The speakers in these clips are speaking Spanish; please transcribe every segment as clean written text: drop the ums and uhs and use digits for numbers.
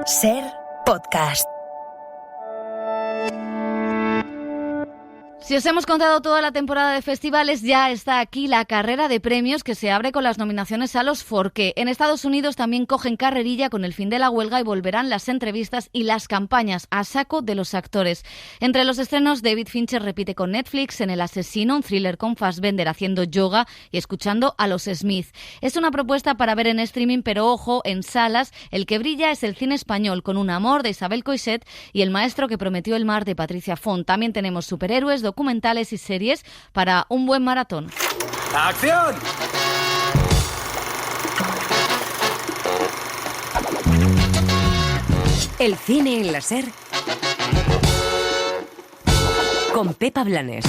Ser Podcast. Si os hemos contado toda la temporada de festivales, ya está aquí la carrera de premios que se abre con las nominaciones a los Forqué. En Estados Unidos también cogen carrerilla con el fin de la huelga y volverán las entrevistas y las campañas a saco de los actores. Entre los estrenos, David Fincher repite con Netflix en El asesino, un thriller con Fassbender haciendo yoga y escuchando a los Smith. Es una propuesta para ver en streaming, pero ojo, en salas, el que brilla es el cine español, con Un amor de Isabel Coixet y El maestro que prometió el mar de Patricia Font. También tenemos superhéroes, documentales y series para un buen maratón. ¡Acción! El cine en la Ser con Pepa Blanes.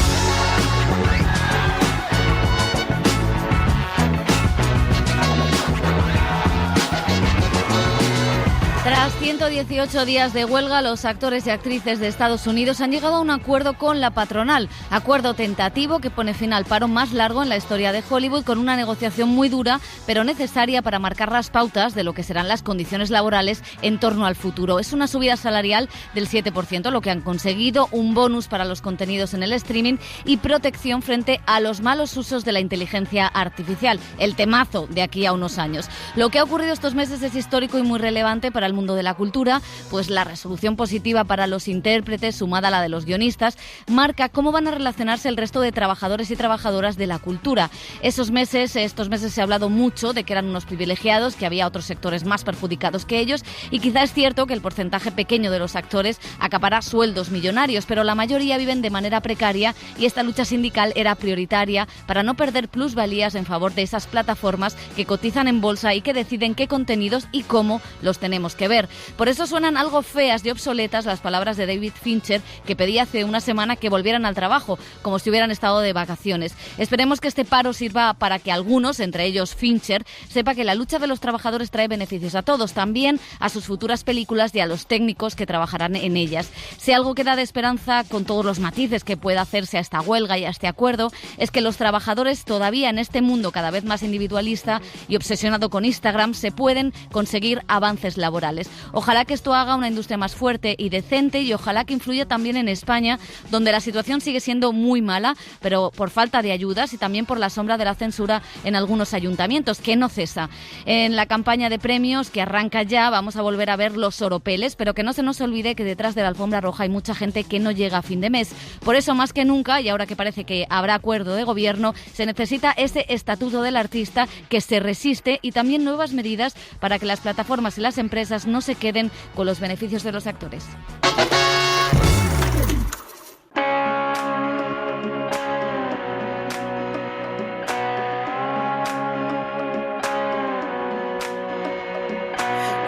Tras 118 días de huelga, los actores y actrices de Estados Unidos han llegado a un acuerdo con la patronal. Acuerdo tentativo que pone fin al paro más largo en la historia de Hollywood, con una negociación muy dura, pero necesaria para marcar las pautas de lo que serán las condiciones laborales en torno al futuro. Es una subida salarial del 7%, lo que han conseguido, un bonus para los contenidos en el streaming y protección frente a los malos usos de la inteligencia artificial. El temazo de aquí a unos años. Lo que ha ocurrido estos meses es histórico y muy relevante para el mundo de la cultura, pues la resolución positiva para los intérpretes, sumada a la de los guionistas, marca cómo van a relacionarse el resto de trabajadores y trabajadoras de la cultura. Estos meses se ha hablado mucho de que eran unos privilegiados, que había otros sectores más perjudicados que ellos, y quizá es cierto que el porcentaje pequeño de los actores acapara sueldos millonarios, pero la mayoría viven de manera precaria y esta lucha sindical era prioritaria para no perder plusvalías en favor de esas plataformas que cotizan en bolsa y que deciden qué contenidos y cómo los tenemos que ver. Por eso suenan algo feas y obsoletas las palabras de David Fincher, que pedía hace una semana que volvieran al trabajo, como si hubieran estado de vacaciones. Esperemos que este paro sirva para que algunos, entre ellos Fincher, sepa que la lucha de los trabajadores trae beneficios a todos, también a sus futuras películas y a los técnicos que trabajarán en ellas. Si algo que da de esperanza, con todos los matices que pueda hacerse a esta huelga y a este acuerdo, es que los trabajadores todavía en este mundo cada vez más individualista y obsesionado con Instagram se pueden conseguir avances laborales. Ojalá que esto haga una industria más fuerte y decente, y ojalá que influya también en España, donde la situación sigue siendo muy mala, pero por falta de ayudas y también por la sombra de la censura en algunos ayuntamientos, que no cesa. En la campaña de premios que arranca ya vamos a volver a ver los oropeles, pero que no se nos olvide que detrás de la alfombra roja hay mucha gente que no llega a fin de mes. Por eso, más que nunca, y ahora que parece que habrá acuerdo de gobierno, se necesita ese estatuto del artista que se resiste, y también nuevas medidas para que las plataformas y las empresas no se queden con los beneficios de los actores.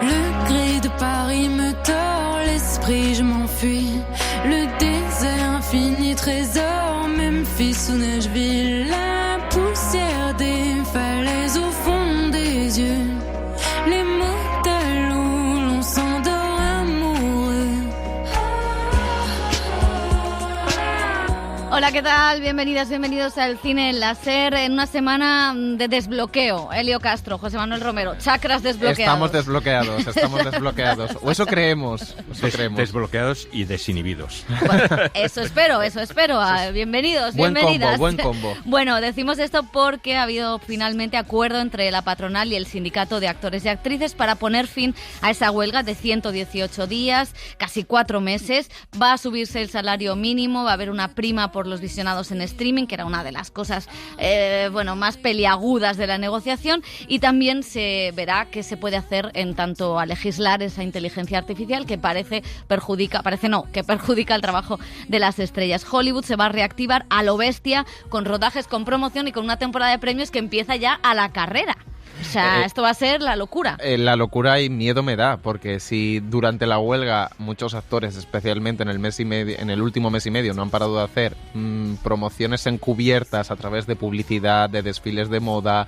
Le gris de Paris me tord l'esprit, je m'enfuis. Le désert infini, trésor, Memphis ou Nashville. La poussière des falaises au fond des yeux. Les motels où l'on s'endort amoureux. Hola, ¿qué tal? Bienvenidas, bienvenidos al Cine en la Ser, en una semana de desbloqueo. Elio Castro, José Manuel Romero, chakras desbloqueados. Estamos desbloqueados. O eso creemos. Desbloqueados y desinhibidos. Bueno, eso espero. Bienvenidos, bienvenidas. Buen combo. Bueno, decimos esto porque ha habido finalmente acuerdo entre la patronal y el sindicato de actores y actrices para poner fin a esa huelga de 118 días, casi 4 meses. Va a subirse el salario mínimo, va a haber una prima por los visionados en streaming, que era una de las cosas más peliagudas de la negociación, y también se verá qué se puede hacer en tanto a legislar esa inteligencia artificial que perjudica el trabajo de las estrellas. Hollywood se va a reactivar a lo bestia, con rodajes, con promoción y con una temporada de premios que empieza ya a la carrera. O sea, esto va a ser la locura. La locura y miedo me da, porque si durante la huelga muchos actores, especialmente en el último mes y medio, no han parado de hacer promociones encubiertas a través de publicidad, de desfiles de moda,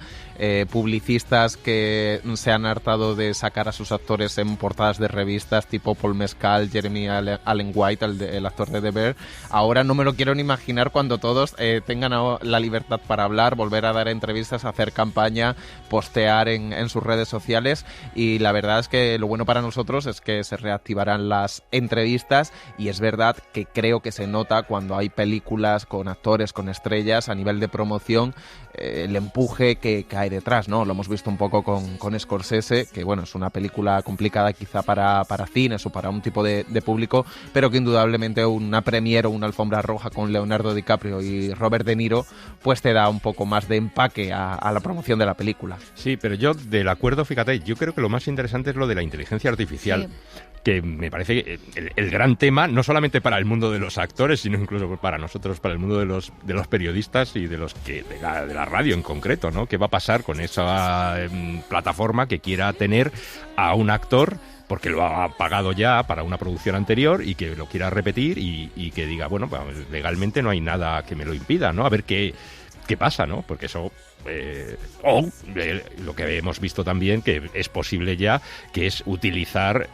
publicistas que se han hartado de sacar a sus actores en portadas de revistas tipo Paul Mescal, Jeremy Allen White, el actor de The Bear. Ahora no me lo quiero ni imaginar cuando todos tengan la libertad para hablar, volver a dar entrevistas, hacer campaña, postear tuitear en sus redes sociales, y la verdad es que lo bueno para nosotros es que se reactivarán las entrevistas, y es verdad que creo que se nota cuando hay películas con actores, con estrellas, a nivel de promoción, el empuje que hay detrás, ¿no? Lo hemos visto un poco con Scorsese, que bueno, es una película complicada quizá para cines o para un tipo de público, pero que indudablemente una premiere o una alfombra roja con Leonardo DiCaprio y Robert De Niro pues te da un poco más de empaque a la promoción de la película. Sí, pero yo del acuerdo, fíjate, yo creo que lo más interesante es lo de la inteligencia artificial. Sí. Que me parece el gran tema, no solamente para el mundo de los actores, sino incluso para nosotros, para el mundo de los periodistas y de la radio en concreto, ¿no? ¿Qué va a pasar con esa plataforma que quiera tener a un actor porque lo ha pagado ya para una producción anterior y que lo quiera repetir y que diga, bueno, pues, legalmente no hay nada que me lo impida, ¿no? A ver qué pasa, ¿no? Porque eso... lo que hemos visto también, que es posible ya, que es utilizar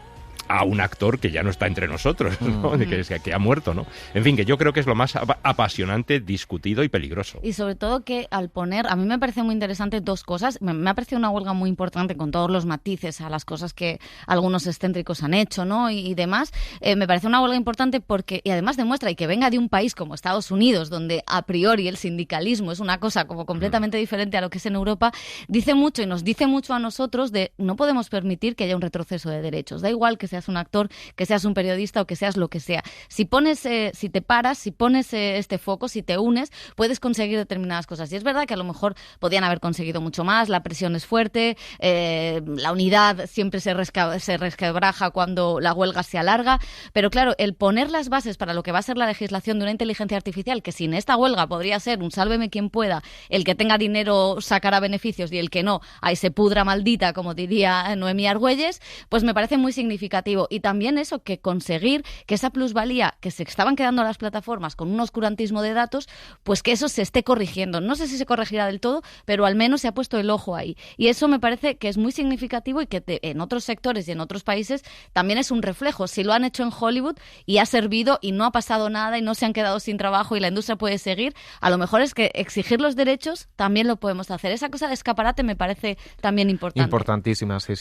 a un actor que ya no está entre nosotros, ¿no? Que ha muerto, ¿no? En fin, que yo creo que es lo más apasionante, discutido y peligroso. Y sobre todo que al poner, a mí me parece muy interesante dos cosas. Me ha parecido una huelga muy importante con todos los matices a las cosas que algunos excéntricos han hecho, ¿no? Y demás. Me parece una huelga importante porque, y además demuestra, y que venga de un país como Estados Unidos, donde a priori el sindicalismo es una cosa como completamente diferente a lo que es en Europa, dice mucho y nos dice mucho a nosotros de no podemos permitir que haya un retroceso de derechos. Da igual que seas un actor, que seas un periodista o que seas lo que sea. Si pones, si te paras, si pones este foco, si te unes, puedes conseguir determinadas cosas. Y es verdad que a lo mejor podían haber conseguido mucho más, la presión es fuerte, la unidad siempre se resquebraja cuando la huelga se alarga, pero claro, el poner las bases para lo que va a ser la legislación de una inteligencia artificial, que sin esta huelga podría ser un sálveme quien pueda, el que tenga dinero sacará beneficios y el que no, ahí se pudra maldita, como diría Noemí Argüelles, pues me parece muy significativo. Y también eso, que conseguir que esa plusvalía que se estaban quedando las plataformas con un oscurantismo de datos, pues que eso se esté corrigiendo. No sé si se corregirá del todo, pero al menos se ha puesto el ojo ahí. Y eso me parece que es muy significativo y que en otros sectores y en otros países también es un reflejo. Si lo han hecho en Hollywood y ha servido y no ha pasado nada y no se han quedado sin trabajo y la industria puede seguir, a lo mejor es que exigir los derechos también lo podemos hacer. Esa cosa de escaparate me parece también importante. Importantísima, sí.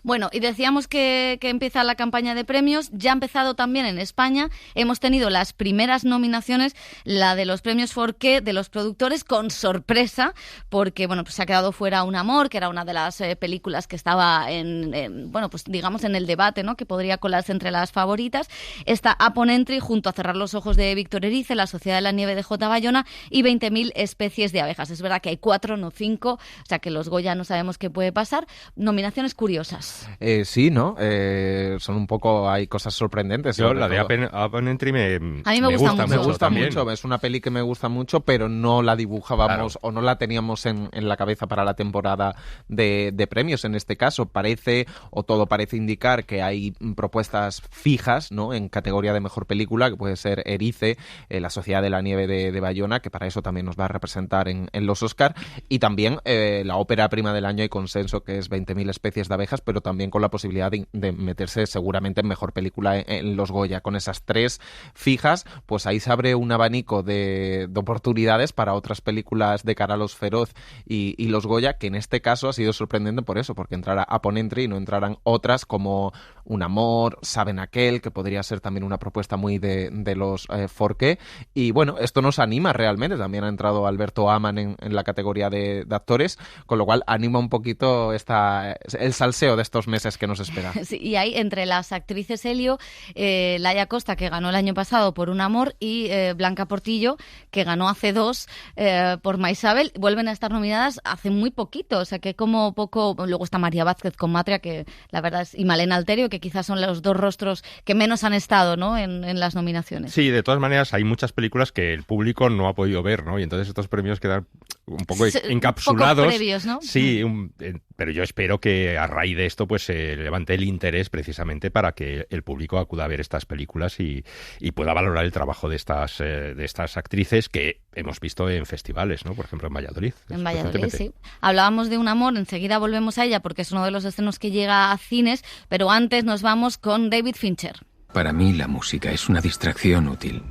Bueno, y decíamos que empieza la campaña de premios, ya ha empezado también en España, hemos tenido las primeras nominaciones, la de los premios Forqué de los productores, con sorpresa, porque bueno, pues se ha quedado fuera Un amor, que era una de las películas que estaba bueno, pues digamos en el debate, ¿no? Que podría colarse entre las favoritas. Está Upon Entry junto a Cerrar los ojos de Víctor Erice, La sociedad de la nieve de J. Bayona y 20.000 especies de abejas. Es verdad que hay 4, no 5, o sea que los Goya no sabemos qué puede pasar. Nominaciones curiosas. Sí, ¿no? Son un poco, hay cosas sorprendentes. Yo la de Upon Entry a mí me gusta mucho. Es una peli que me gusta mucho, pero no la dibujábamos o no la teníamos en la cabeza para la temporada de premios. En este caso todo parece indicar que hay propuestas fijas, ¿no? En categoría de mejor película, que puede ser Erice, La sociedad de la nieve de Bayona, que para eso también nos va a representar en los Oscar, y también la ópera prima del año y consenso, que es 20.000 especies de abejas, pero también con la posibilidad de meterse seguramente en mejor película en los Goya. Con esas 3 fijas, pues ahí se abre un abanico de oportunidades para otras películas de cara a los Feroz y los Goya, que en este caso ha sido sorprendente por eso, porque entrará Upon Entry y no entrarán otras como Un amor, Saben aquel, que podría ser también una propuesta muy de los Forqué. Y bueno, esto nos anima realmente. También ha entrado Alberto Aman en la categoría de actores, con lo cual anima un poquito el salseo de estos meses que nos espera. Sí, y hay entre las actrices Helio, Laia Costa, que ganó el año pasado por Un amor, y Blanca Portillo, que ganó hace 2 por Maisabel. Vuelven a estar nominadas hace muy poquito, o sea que como poco. Luego está María Vázquez con Matria, que la verdad es, y Malena Alterio, que quizás son los 2 rostros que menos han estado, ¿no? en las nominaciones. Sí, de todas maneras hay muchas películas que el público no ha podido ver, ¿no? Y entonces estos premios quedan un poco encapsulados. Un poco previos, ¿no? Sí, pero yo espero que a raíz de esto pues se levante el interés precisamente para que el público acuda a ver estas películas y pueda valorar el trabajo de estas actrices que hemos visto en festivales, ¿no? Por ejemplo, en Valladolid. En Valladolid, sí. Hablábamos de Un amor, enseguida volvemos a ella porque es uno de los estrenos que llega a cines, pero antes nos vamos con David Fincher. Para mí la música es una distracción útil.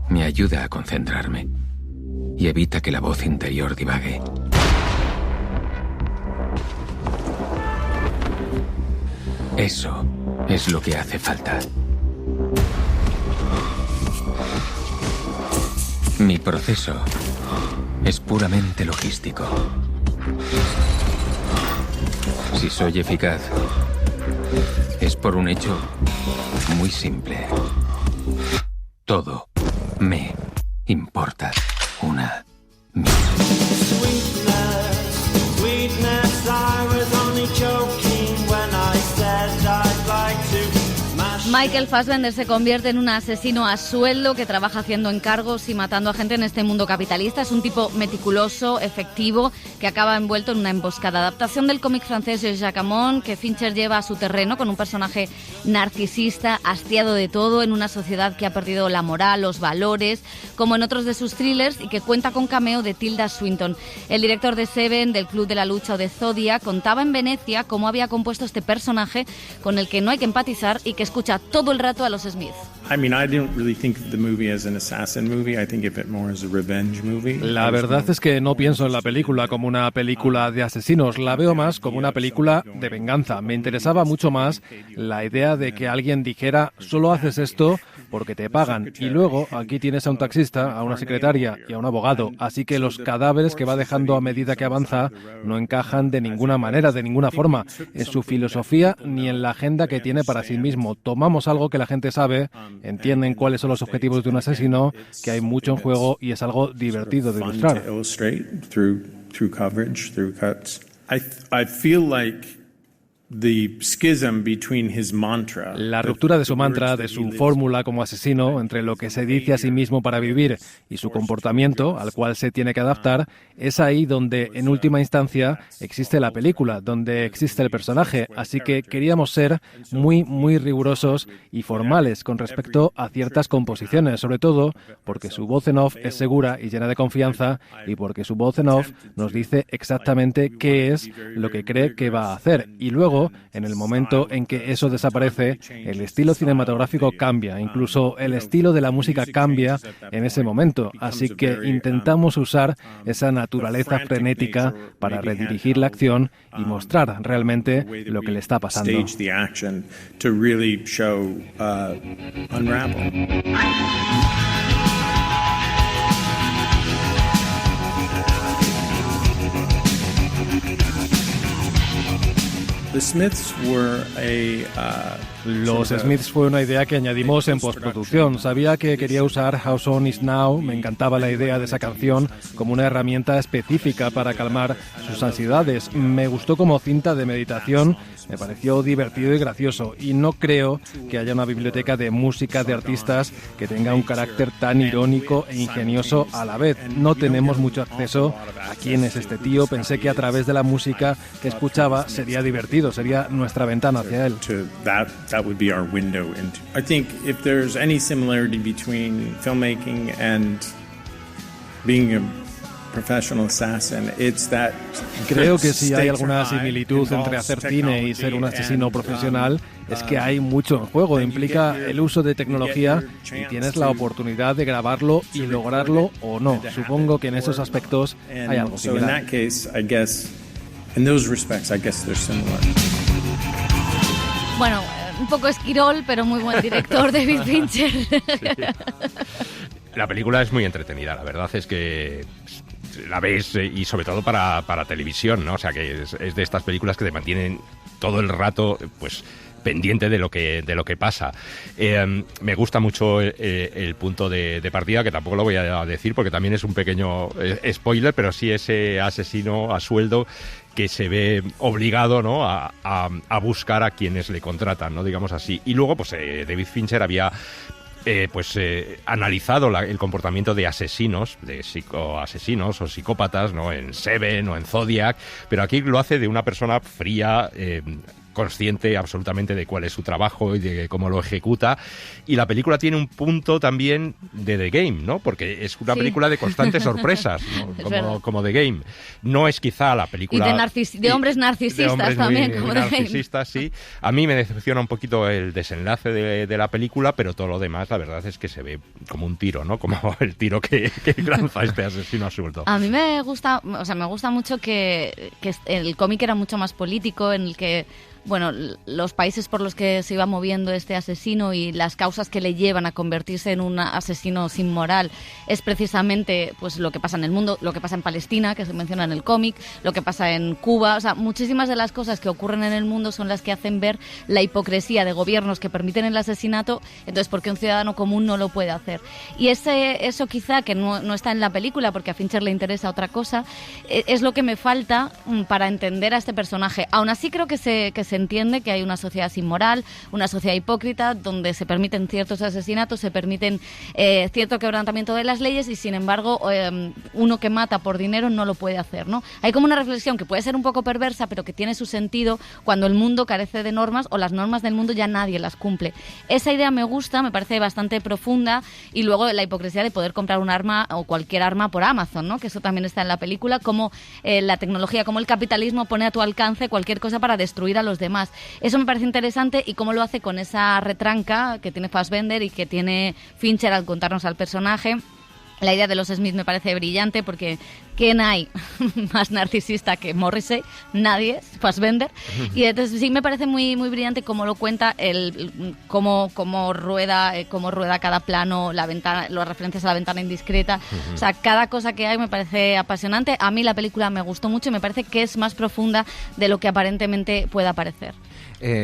Me ayuda a concentrarme y evita que la voz interior divague. Eso es lo que hace falta. Mi proceso es puramente logístico. Si soy eficaz, es por un hecho muy simple. Todo me importa una mierda. Sweetness, I was only joking when I said I'd like to. Michael Fassbender se convierte en un asesino a sueldo que trabaja haciendo encargos y matando a gente en este mundo capitalista. Es un tipo meticuloso, efectivo, que acaba envuelto en una emboscada. Adaptación del cómic francés de Jacques Hamon, que Fincher lleva a su terreno con un personaje narcisista, hastiado de todo, en una sociedad que ha perdido la moral, los valores, como en otros de sus thrillers, y que cuenta con cameo de Tilda Swinton. El director de Seven, del Club de la Lucha o de Zodiac, contaba en Venecia cómo había compuesto este personaje con el que no hay que empatizar y que escucha todo el rato a los Smith. La verdad es que no pienso en la película como una película de asesinos, la veo más como una película de venganza. Me interesaba mucho más la idea de que alguien dijera, solo haces esto porque te pagan. Y luego aquí tienes a un taxista, a una secretaria y a un abogado. Así que los cadáveres que va dejando a medida que avanza no encajan de ninguna manera, de ninguna forma, en su filosofía ni en la agenda que tiene para sí mismo. Tomamos algo que la gente sabe, entienden cuáles son los objetivos de un asesino, que hay mucho en juego y es algo divertido de ilustrar. La ruptura de su mantra, de su fórmula como asesino, entre lo que se dice a sí mismo para vivir y su comportamiento, al cual se tiene que adaptar, es ahí donde, en última instancia, existe la película, donde existe el personaje. Así que queríamos ser muy rigurosos y formales con respecto a ciertas composiciones, sobre todo porque su voz en off es segura y llena de confianza, y porque su voz en off nos dice exactamente qué es lo que cree que va a hacer. Y luego, en el momento en que eso desaparece, el estilo cinematográfico cambia, incluso el estilo de la música cambia en ese momento. Así que intentamos usar esa naturaleza frenética para redirigir la acción y mostrar realmente lo que le está pasando. Los Smiths fue una idea que añadimos en postproducción. Sabía que quería usar How Soon Is Now, me encantaba la idea de esa canción como una herramienta específica para calmar sus ansiedades. Me gustó como cinta de meditación, me pareció divertido y gracioso, y no creo que haya una biblioteca de música de artistas que tenga un carácter tan irónico e ingenioso a la vez. No tenemos mucho acceso a quién es este tío. Pensé que a través de la música que escuchaba sería divertido, sería nuestra ventana hacia él. That would be our window into. I think if there's any similarity between filmmaking and being a professional assassin, it's that. Creo que si hay alguna similitud entre hacer cine y ser un asesino profesional, es que hay mucho en juego. Implica el uso de tecnología y tienes la oportunidad de grabarlo y lograrlo o no. Supongo que en esos aspectos hay algo similar. So in that case, I guess, in those respects, I guess they're similar. Bueno, un poco esquirol, pero muy buen director, David Fincher. Sí. La película es muy entretenida, la verdad es que la ves y sobre todo para televisión, ¿no? O sea, que es de estas películas que te mantienen todo el rato, pues, pendiente de lo que pasa. Me gusta mucho el punto de partida, que tampoco lo voy a decir porque también es un pequeño spoiler, pero sí ese asesino a sueldo que se ve obligado, ¿no?, a buscar a quienes le contratan, ¿no?, digamos así. Y luego, pues David Fincher había analizado el comportamiento de asesinos, de psicoasesinos o psicópatas, ¿no?, en Seven o en Zodiac, pero aquí lo hace de una persona fría, consciente absolutamente de cuál es su trabajo y de cómo lo ejecuta. Y la película tiene un punto también de The Game, ¿no? Porque es una película de constantes sorpresas, ¿no? como The Game. No es quizá la película... Y de hombres narcisistas, de hombres también, muy, como muy The narcisistas, Game. Sí. A mí me decepciona un poquito el desenlace de la película, pero todo lo demás, la verdad es que se ve como un tiro, ¿no? Como el tiro que lanza este asesino a sueldo. A mí me gusta mucho que el cómic era mucho más político, en el que bueno, los países por los que se iba moviendo este asesino y las causas que le llevan a convertirse en un asesino sin moral es precisamente pues lo que pasa en el mundo, lo que pasa en Palestina, que se menciona en el cómic, lo que pasa en Cuba. O sea, muchísimas de las cosas que ocurren en el mundo son las que hacen ver la hipocresía de gobiernos que permiten el asesinato. Entonces, ¿por qué un ciudadano común no lo puede hacer? Y eso quizá que no está en la película, porque a Fincher le interesa otra cosa, es lo que me falta para entender a este personaje. Aún así creo que se entiende que hay una sociedad sin moral, una sociedad hipócrita, donde se permiten ciertos asesinatos, se permiten cierto quebrantamiento de las leyes y, sin embargo, uno que mata por dinero no lo puede hacer, ¿no? Hay como una reflexión que puede ser un poco perversa, pero que tiene su sentido cuando el mundo carece de normas o las normas del mundo ya nadie las cumple. Esa idea me gusta, me parece bastante profunda, y luego la hipocresía de poder comprar un arma o cualquier arma por Amazon, ¿no? Que eso también está en la película, como la tecnología, como el capitalismo pone a tu alcance cualquier cosa para destruir a los demás. Eso me parece interesante, y cómo lo hace con esa retranca que tiene Fassbender y que tiene Fincher al contarnos al personaje. La idea de los Smith me parece brillante, porque ¿quién hay más narcisista que Morrissey? Nadie, Fassbender. Y entonces sí me parece muy, muy brillante cómo lo cuenta, cómo rueda cada plano, la ventana, las referencias a la ventana indiscreta. O sea, cada cosa que hay me parece apasionante. A mí la película me gustó mucho y me parece que es más profunda de lo que aparentemente pueda parecer.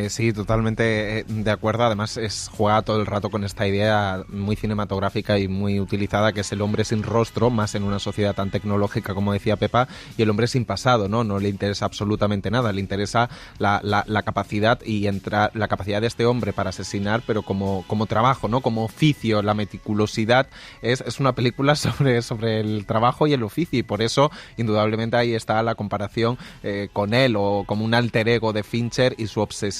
Sí, totalmente de acuerdo. Además, juega todo el rato con esta idea muy cinematográfica y muy utilizada, que es el hombre sin rostro, más en una sociedad tan tecnológica como decía Pepa, y el hombre sin pasado, ¿no? No le interesa absolutamente nada, le interesa la capacidad la capacidad de este hombre para asesinar, pero como trabajo, ¿no? Como oficio. La meticulosidad es una película sobre el trabajo y el oficio, y por eso, indudablemente, ahí está la comparación con él, o como un alter ego de Fincher y su obsesión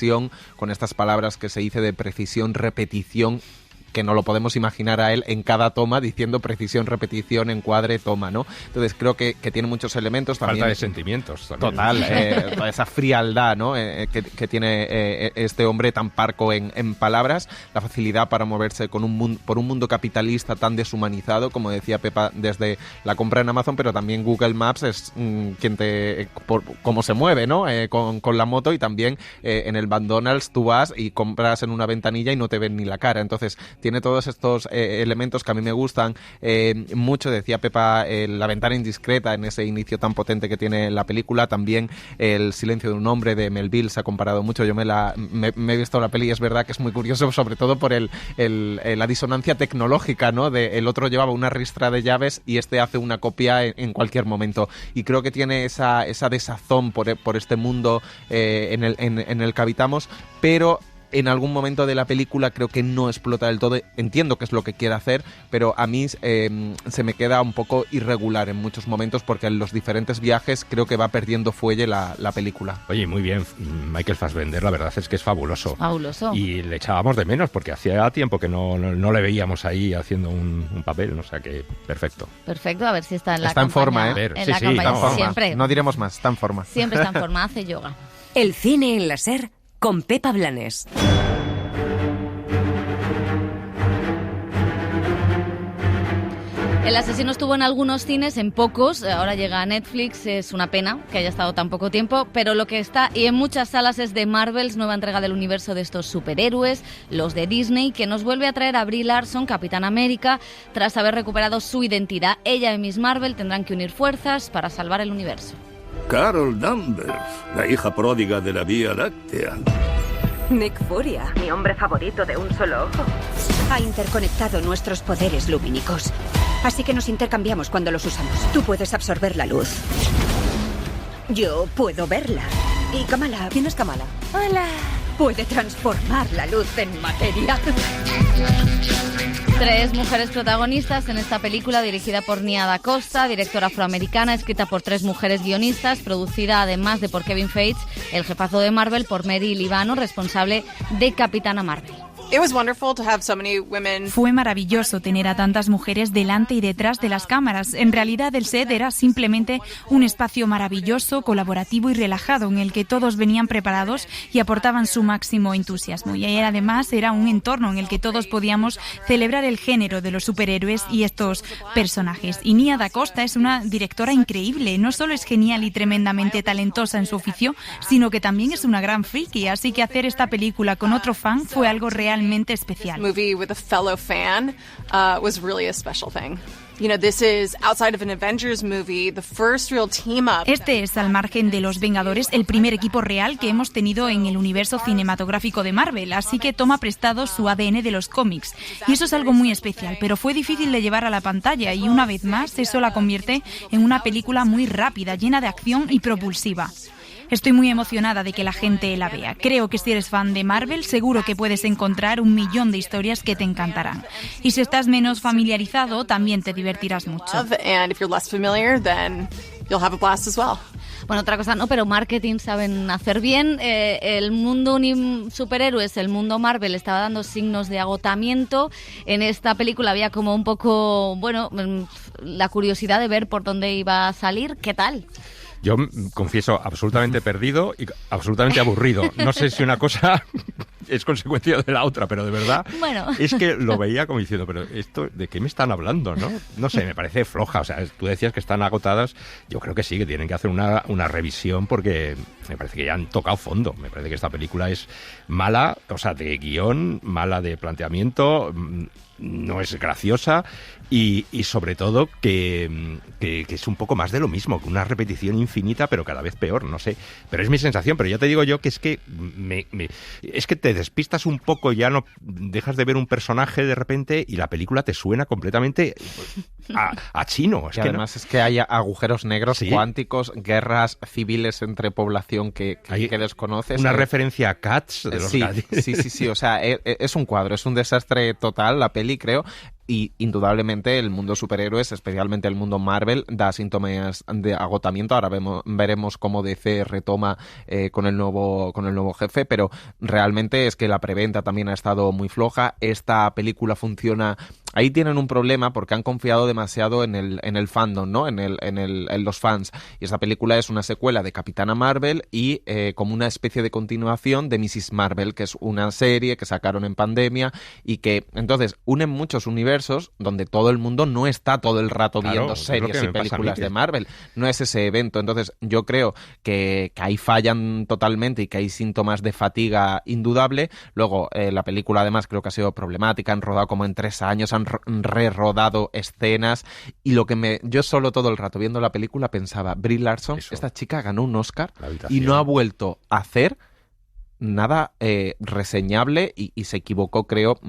con estas palabras que se dice de precisión, repetición, que no lo podemos imaginar a él en cada toma diciendo precisión, repetición, encuadre, toma, ¿no? Entonces creo que tiene muchos elementos también. Falta de sentimientos también. Total, toda esa frialdad, ¿no? Que tiene este hombre tan parco en palabras, la facilidad para moverse por un mundo capitalista tan deshumanizado, como decía Pepa, desde la compra en Amazon, pero también Google Maps es cómo se mueve, ¿no? Con la moto, y también en el McDonald's tú vas y compras en una ventanilla y no te ven ni la cara. Entonces tiene todos estos elementos que a mí me gustan mucho. Decía Pepa, la ventana indiscreta en ese inicio tan potente que tiene la película. También El silencio de un hombre de Melville se ha comparado mucho. Yo me he visto la peli y es verdad que es muy curioso, sobre todo por la disonancia tecnológica, ¿no? El otro llevaba una ristra de llaves y este hace una copia en cualquier momento. Y creo que tiene esa desazón por este mundo en el que habitamos, pero en algún momento de la película creo que no explota del todo. Entiendo que es lo que quiere hacer, pero a mí se me queda un poco irregular en muchos momentos, porque en los diferentes viajes creo que va perdiendo fuelle la película. Oye, muy bien, Michael Fassbender, la verdad es que es fabuloso. Fabuloso. Y le echábamos de menos, porque hacía tiempo que no le veíamos ahí haciendo un papel, o sea que perfecto. Perfecto, a ver si está en la Está campaña. En forma, ¿eh? En la campaña, está en forma. Siempre. No diremos más, está en forma. Siempre está en forma, hace yoga. El cine en la SER con Pepa Blanes. El asesino estuvo en algunos cines, en pocos, ahora llega a Netflix, es una pena que haya estado tan poco tiempo, pero lo que está, y en muchas salas, es de Marvels, nueva entrega del universo de estos superhéroes, los de Disney, que nos vuelve a traer a Brie Larson, Capitán América, tras haber recuperado su identidad. Ella y Miss Marvel tendrán que unir fuerzas para salvar el universo. Carol Danvers, la hija pródiga de la Vía Láctea. Nick Furia, mi hombre favorito de un solo ojo, ha interconectado nuestros poderes lumínicos. Así que nos intercambiamos cuando los usamos. Tú puedes absorber la luz. Yo puedo verla. Y Kamala... ¿Quién es Kamala? Hola. Puede transformar la luz en materia. 3 mujeres protagonistas en esta película, dirigida por Nia Da Costa, directora afroamericana, escrita por 3 mujeres guionistas, producida además de por Kevin Feige, el jefazo de Marvel, por Mary Libano, responsable de Capitana Marvel. Fue maravilloso tener a tantas mujeres delante y detrás de las cámaras. En realidad el set era simplemente un espacio maravilloso, colaborativo y relajado en el que todos venían preparados y aportaban su máximo entusiasmo. Y además era un entorno en el que todos podíamos celebrar el género de los superhéroes y estos personajes. Y Nia Da Costa es una directora increíble. No solo es genial y tremendamente talentosa en su oficio, sino que también es una gran friki. Así que hacer esta película con otro fan fue algo realmente especial. Este es, al margen de los Vengadores, el primer equipo real que hemos tenido en el universo cinematográfico de Marvel, así que toma prestado su ADN de los cómics. Y eso es algo muy especial, pero fue difícil de llevar a la pantalla y una vez más eso la convierte en una película muy rápida, llena de acción y propulsiva. Estoy muy emocionada de que la gente la vea. Creo que si eres fan de Marvel, seguro que puedes encontrar 1.000.000 de historias que te encantarán. Y si estás menos familiarizado, también te divertirás mucho. Bueno, otra cosa no, pero marketing saben hacer bien. El mundo superhéroes, el mundo Marvel estaba dando signos de agotamiento. En esta película había como un poco, la curiosidad de ver por dónde iba a salir. ¿Qué tal? Yo confieso, absolutamente perdido y absolutamente aburrido. No sé si una cosa es consecuencia de la otra, pero de verdad es que lo veía como diciendo, pero esto, ¿de qué me están hablando? No sé, me parece floja. O sea, tú decías que están agotadas. Yo creo que sí, que tienen que hacer una revisión porque me parece que ya han tocado fondo. Me parece que esta película es mala, o sea, de guión, mala de planteamiento, no es graciosa y sobre todo que es un poco más de lo mismo, que una repetición infinita pero cada vez peor, no sé, pero es mi sensación. Pero ya te digo yo que es que es que te despistas un poco, ya no dejas de ver un personaje de repente y la película te suena completamente a chino. Es que además es que hay agujeros negros cuánticos, guerras civiles entre población que desconoces. Una referencia a Cats de los Cats. Sí, o sea, es un cuadro, es un desastre total la peli, creo. Y indudablemente el mundo superhéroes, especialmente el mundo Marvel, da síntomas de agotamiento. Ahora veremos cómo DC retoma con el nuevo jefe, pero realmente es que la preventa también ha estado muy floja. Esta película funciona. Ahí tienen un problema porque han confiado demasiado en el fandom, ¿no? En los fans. Y esta película es una secuela de Capitana Marvel y como una especie de continuación de Mrs. Marvel, que es una serie que sacaron en pandemia y que entonces unen muchos universos donde todo el mundo no está todo el rato viendo series y películas de Marvel. No es ese evento. Entonces yo creo que ahí fallan totalmente y que hay síntomas de fatiga indudable. Luego la película además creo que ha sido problemática. Han rodado como en 3 años, han re-rodado escenas y yo solo todo el rato viendo la película pensaba, Brie Larson, esta chica ganó un Oscar y no ha vuelto a hacer nada reseñable y se equivocó, creo,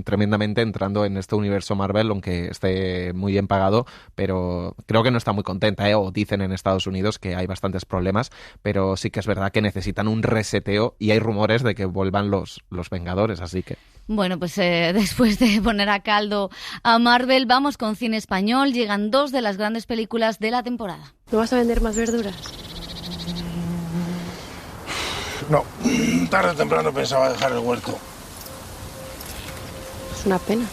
tremendamente entrando en este universo Marvel, aunque esté muy bien pagado, pero creo que no está muy contenta, o dicen en Estados Unidos que hay bastantes problemas, pero sí que es verdad que necesitan un reseteo y hay rumores de que vuelvan los Vengadores, así que... Bueno, pues después de poner a caldo a Marvel, vamos con cine español. Llegan 2 de las grandes películas de la temporada. ¿No vas a vender más verduras? No, tarde o temprano pensaba dejar el huerto. Es una pena.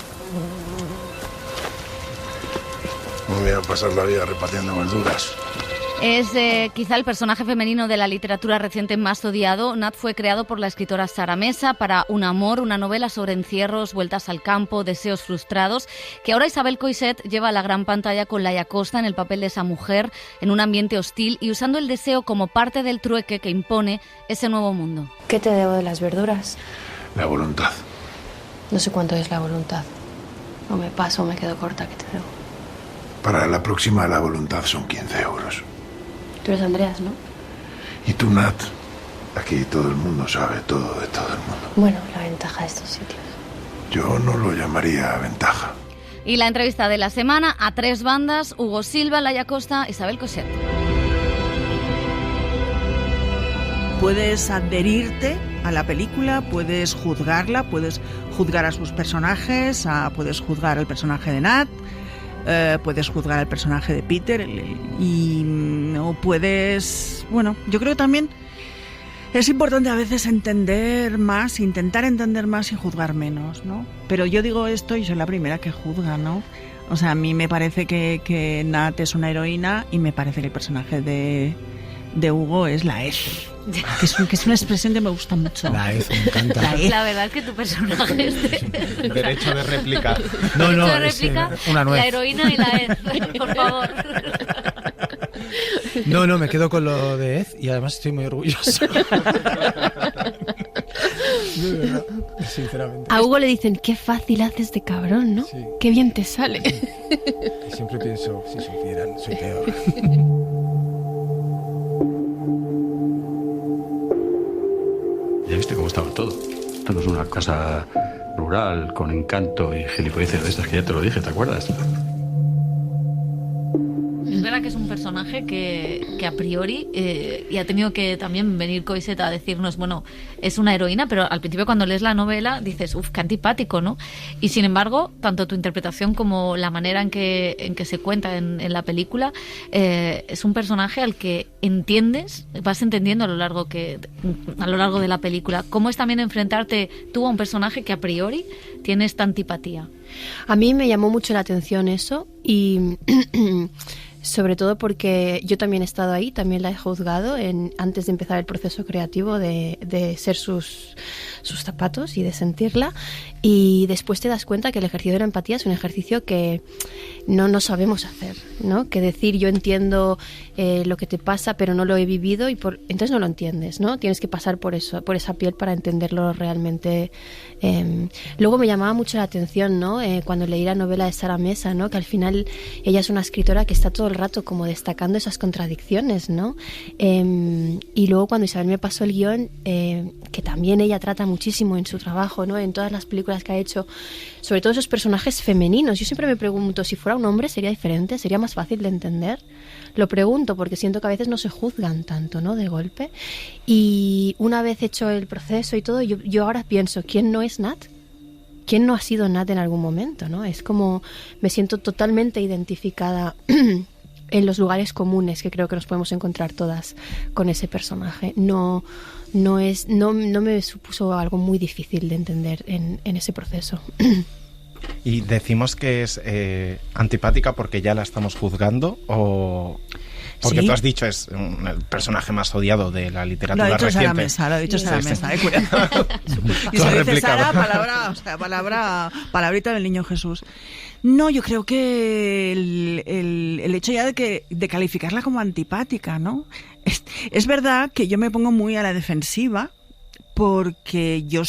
Me voy a pasar la vida repartiendo verduras. Es quizá el personaje femenino de la literatura reciente más odiado. Nat fue creado por la escritora Sara Mesa para Un amor, una novela sobre encierros, vueltas al campo, deseos frustrados, que ahora Isabel Coixet lleva a la gran pantalla con Laia Costa en el papel de esa mujer en un ambiente hostil y usando el deseo como parte del trueque que impone ese nuevo mundo. ¿Qué te debo de las verduras? La voluntad. No sé cuánto es la voluntad. O me paso o me quedo corta, ¿qué te debo? Para la próxima la voluntad son 15 euros. Tú eres Andreas, ¿no? Y tú, Nat. Aquí todo el mundo sabe todo de todo el mundo. Bueno, la ventaja de estos sitios. Yo no lo llamaría ventaja. Y la entrevista de la semana a 3 bandas: Hugo Silva, Laia Costa, Isabel Coixet. Puedes adherirte a la película, puedes juzgarla, puedes juzgar a sus personajes, puedes juzgar al personaje de Nat, puedes juzgar al personaje de Peter y no puedes... Bueno, yo creo también Es importante a veces entender más, intentar entender más y juzgar menos, ¿no? Pero yo digo esto y soy la primera que juzga, ¿no? O sea, a mí me parece que Nat es una heroína y me parece que el personaje de Hugo es la hez. Que es una expresión que me gusta mucho. La hez, me encanta. La verdad es que tu personaje es derecho de réplica. No, derecho de réplica, una nuez. La heroína y la hez, por favor. No, me quedo con lo de Ed y además estoy muy orgulloso. De verdad, sinceramente. A Hugo le dicen, qué fácil haces de cabrón, ¿no? Sí. Qué bien te sale. Y siempre pienso, si supieran, soy peor. Ya viste cómo estaba todo. Esto no es una casa rural con encanto y gilipolleces de estas que ya te lo dije, ¿te acuerdas? Es verdad que es un personaje que a priori, y ha tenido que también venir Coixet a decirnos, bueno, es una heroína, pero al principio cuando lees la novela dices, uff, qué antipático, ¿no? Y sin embargo, tanto tu interpretación como la manera en que se cuenta en la película, es un personaje al que entiendes, vas entendiendo a lo largo de la película. ¿Cómo es también enfrentarte tú a un personaje que a priori tiene esta antipatía? A mí me llamó mucho la atención eso y sobre todo porque yo también he estado ahí, también la he juzgado antes de empezar el proceso creativo de ser sus zapatos y de sentirla, y después te das cuenta que el ejercicio de la empatía es un ejercicio que no sabemos hacer, ¿no? Que decir yo entiendo lo que te pasa pero no lo he vivido entonces no lo entiendes, ¿no? Tienes que pasar por esa piel para entenderlo realmente. Luego me llamaba mucho la atención, ¿no? Cuando leí la novela de Sara Mesa, ¿no? Que al final ella es una escritora que está todo el rato como destacando esas contradicciones, ¿no? Y luego cuando Isabel me pasó el guión, que también ella trata muchísimo en su trabajo, ¿no? En todas las películas que ha hecho, sobre todo esos personajes femeninos. Yo siempre me pregunto, si fuera un hombre sería diferente, sería más fácil de entender. Lo pregunto porque siento que a veces no se juzgan tanto, ¿no? De golpe. Y una vez hecho el proceso y todo, yo ahora pienso, ¿quién no es Nat? ¿Quién no ha sido Nat en algún momento, ¿no? Es como, me siento totalmente identificada en los lugares comunes que creo que nos podemos encontrar todas con ese personaje. No me supuso algo muy difícil de entender en ese proceso. ¿Y decimos que es antipática porque ya la estamos juzgando o porque ¿Sí? tú has dicho es el personaje más odiado de la literatura reciente? Lo ha dicho Sara Mesa, cuidado. Y se lo dice Sara, palabrita del niño Jesús. No, yo creo que el hecho ya de calificarla como antipática, ¿no? Es verdad que yo me pongo muy a la defensiva porque yo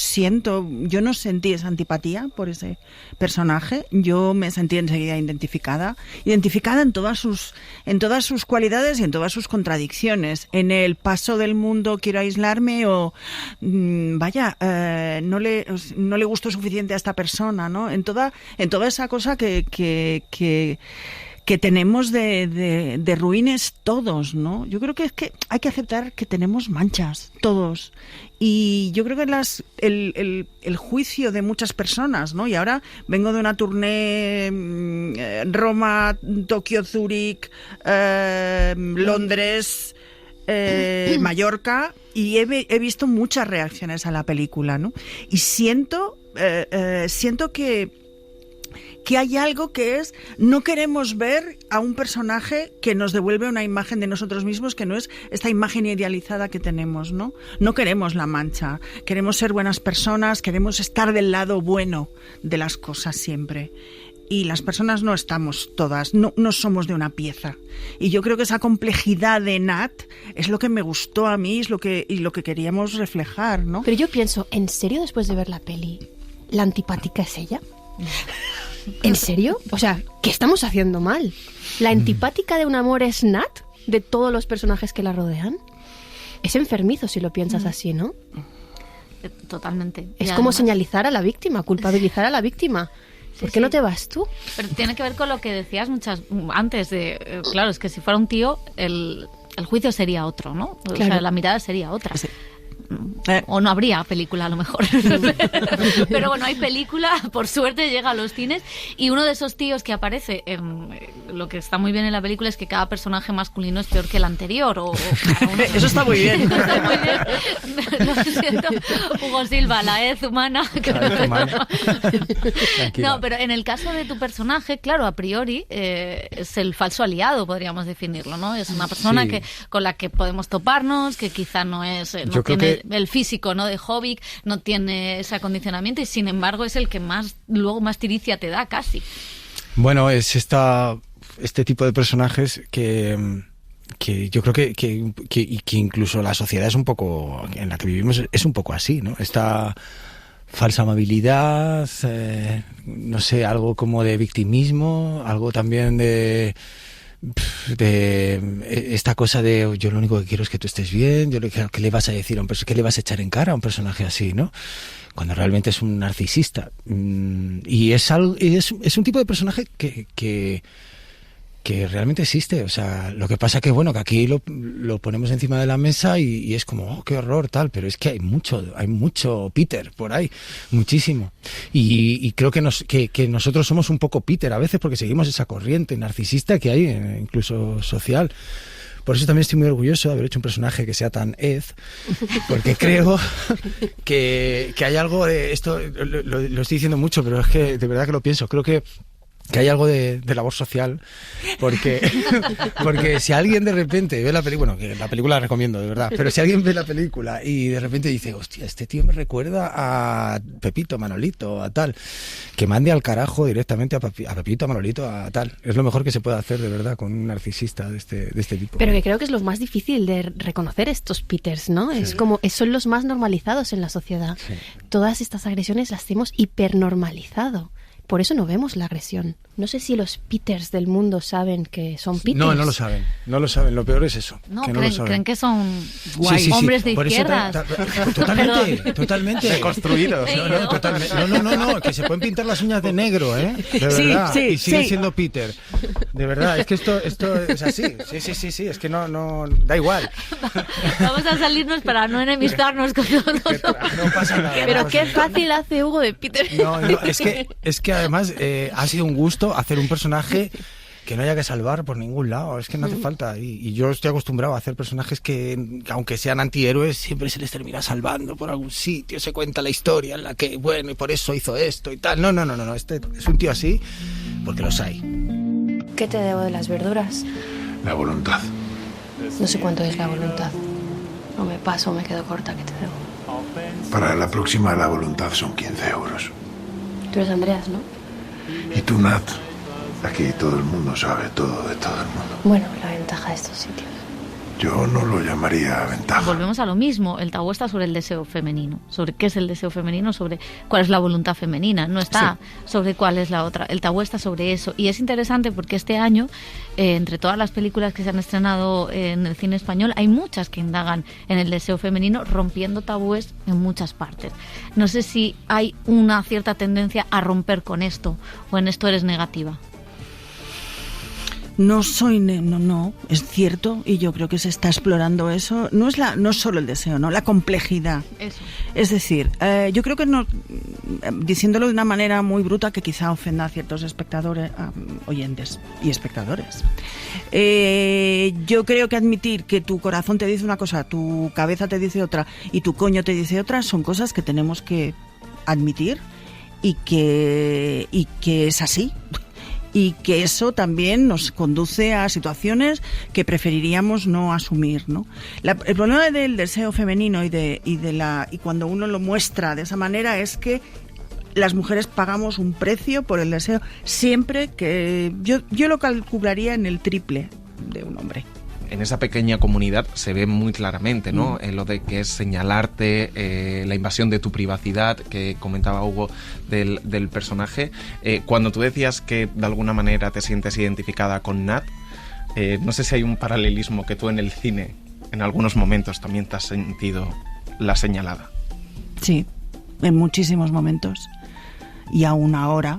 no sentí esa antipatía por ese personaje, yo me sentí enseguida identificada en todas sus cualidades y en todas sus contradicciones. En el paso del mundo quiero aislarme o no le gustó suficiente a esta persona, ¿no? En toda esa cosa que tenemos de ruines todos, ¿no? Yo creo que es que hay que aceptar que tenemos manchas, todos. Y yo creo que el juicio de muchas personas, ¿no? Y ahora vengo de una tournée Roma, Tokio, Zúrich, Londres, Mallorca, y he visto muchas reacciones a la película, ¿no? Y siento que hay algo que es, no queremos ver a un personaje que nos devuelve una imagen de nosotros mismos que no es esta imagen idealizada que tenemos, ¿no? No queremos la mancha, queremos ser buenas personas, queremos estar del lado bueno de las cosas siempre. Y las personas no estamos todas, no somos de una pieza. Y yo creo que esa complejidad de Nat es lo que me gustó a mí, es lo que queríamos reflejar, ¿no? Pero yo pienso, ¿en serio después de ver la peli, la antipática es ella? ¿En serio? O sea, ¿qué estamos haciendo mal? ¿La antipática de un amor es Nat? ¿De todos los personajes que la rodean? Es enfermizo si lo piensas así, ¿no? Totalmente. Es como señalizar a la víctima, culpabilizar a la víctima. ¿Por qué no te vas tú? Pero tiene que ver con lo que decías antes de... claro, es que si fuera un tío, el juicio sería otro, ¿no? O claro. sea, la mirada sería otra. Sí. O no habría película, a lo mejor. Pero bueno, hay película, por suerte llega a los cines, y uno de esos tíos que aparece, lo que está muy bien en la película es que cada personaje masculino es peor que el anterior. Eso está muy bien. Está muy bien. Lo siento, Hugo Silva, la hez humana. No, pero en el caso de tu personaje, claro, a priori es el falso aliado, podríamos definirlo, ¿no? Es una persona con la que podemos toparnos, que quizá no tiene el físico, ¿no?, de Jobbik, no tiene ese acondicionamiento, y sin embargo es el que luego más tiricia te da, casi. Bueno, es este tipo de personajes que yo creo que incluso la sociedad es un poco, en la que vivimos, es un poco así, ¿no? Esta falsa amabilidad, no sé, algo como de victimismo, algo también de esta cosa de yo lo único que quiero es que tú estés bien, ¿qué le vas a decir a un personaje? ¿Qué le vas a echar en cara a un personaje así, no? Cuando realmente es un narcisista. Y es un tipo de personaje que realmente existe. O sea, lo que pasa que bueno, que aquí lo ponemos encima de la mesa y es como, oh, qué horror, tal, pero es que hay mucho Peter por ahí, muchísimo. Y creo que nosotros somos un poco Peter a veces, porque seguimos esa corriente narcisista que hay, incluso social. Por eso también estoy muy orgulloso de haber hecho un personaje que sea tan porque creo que hay algo de esto, lo estoy diciendo mucho, pero es que de verdad que lo pienso, creo que hay algo de labor social, porque si alguien de repente ve la película, bueno, que la película la recomiendo, de verdad, pero si alguien ve la película y de repente dice, hostia, este tío me recuerda a Pepito, Manolito, a tal, que mande al carajo directamente a Pepito, a Manolito, a tal. Es lo mejor que se puede hacer, de verdad, con un narcisista de este tipo. Pero que creo que es lo más difícil de reconocer estos Peters, ¿no? Sí. Es como, son los más normalizados en la sociedad. Sí. Todas estas agresiones las hemos hipernormalizado. Por eso no vemos la agresión. No sé si los Peters del mundo saben que son Peters. No lo saben. No lo saben. Lo peor es eso. No, que creen que son hombres de izquierdas. Totalmente. Reconstruidos. No. Que se pueden pintar las uñas de negro, ¿eh? De verdad. Y sigue siendo Peter. De verdad. Es que esto es así. Sí. Es que no da igual. Vamos a salirnos para no enemistarnos con nosotros. No pasa nada. Pero qué fácil hace Hugo de Peter. No, es que además ha sido un gusto hacer un personaje que no haya que salvar por ningún lado, es que no hace falta, y yo estoy acostumbrado a hacer personajes que aunque sean antihéroes siempre se les termina salvando por algún sitio, se cuenta la historia en la que bueno, y por eso hizo esto y tal. No, este es un tío así porque los hay. ¿Qué te debo de las verduras? La voluntad. No sé cuánto es la voluntad, o me paso o me quedo corta. ¿Qué te debo? Para la próxima la voluntad son 15 euros. Tú eres Andreas, ¿no? ¿Y tú, Nat? Aquí todo el mundo sabe todo de todo el mundo. Bueno, la ventaja de estos sitios. Yo no lo llamaría ventaja. Volvemos a lo mismo. El tabú está sobre el deseo femenino. Sobre qué es el deseo femenino, sobre cuál es la voluntad femenina. No está sobre cuál es la otra. El tabú está sobre eso. Y es interesante porque este año, entre todas las películas que se han estrenado en el cine español, hay muchas que indagan en el deseo femenino, rompiendo tabúes en muchas partes. No sé si hay una cierta tendencia a romper con esto, o en esto eres negativa. No, es cierto, y yo creo que se está explorando eso. No es solo el deseo, ¿no? La complejidad. Eso. Es decir, yo creo que no, diciéndolo de una manera muy bruta que quizá ofenda a ciertos espectadores, oyentes y espectadores. Yo creo que admitir que tu corazón te dice una cosa, tu cabeza te dice otra y tu coño te dice otra son cosas que tenemos que admitir y que es así. Y que eso también nos conduce a situaciones que preferiríamos no asumir, ¿no? El problema del deseo femenino y cuando uno lo muestra de esa manera es que las mujeres pagamos un precio por el deseo siempre que yo lo calcularía en el triple de un hombre. En esa pequeña comunidad se ve muy claramente, ¿no? Lo de que es señalarte, la invasión de tu privacidad, que comentaba Hugo del personaje. Cuando tú decías que de alguna manera te sientes identificada con Nat, no sé si hay un paralelismo que tú en el cine, en algunos momentos, también te has sentido la señalada. Sí, en muchísimos momentos. Y aún ahora,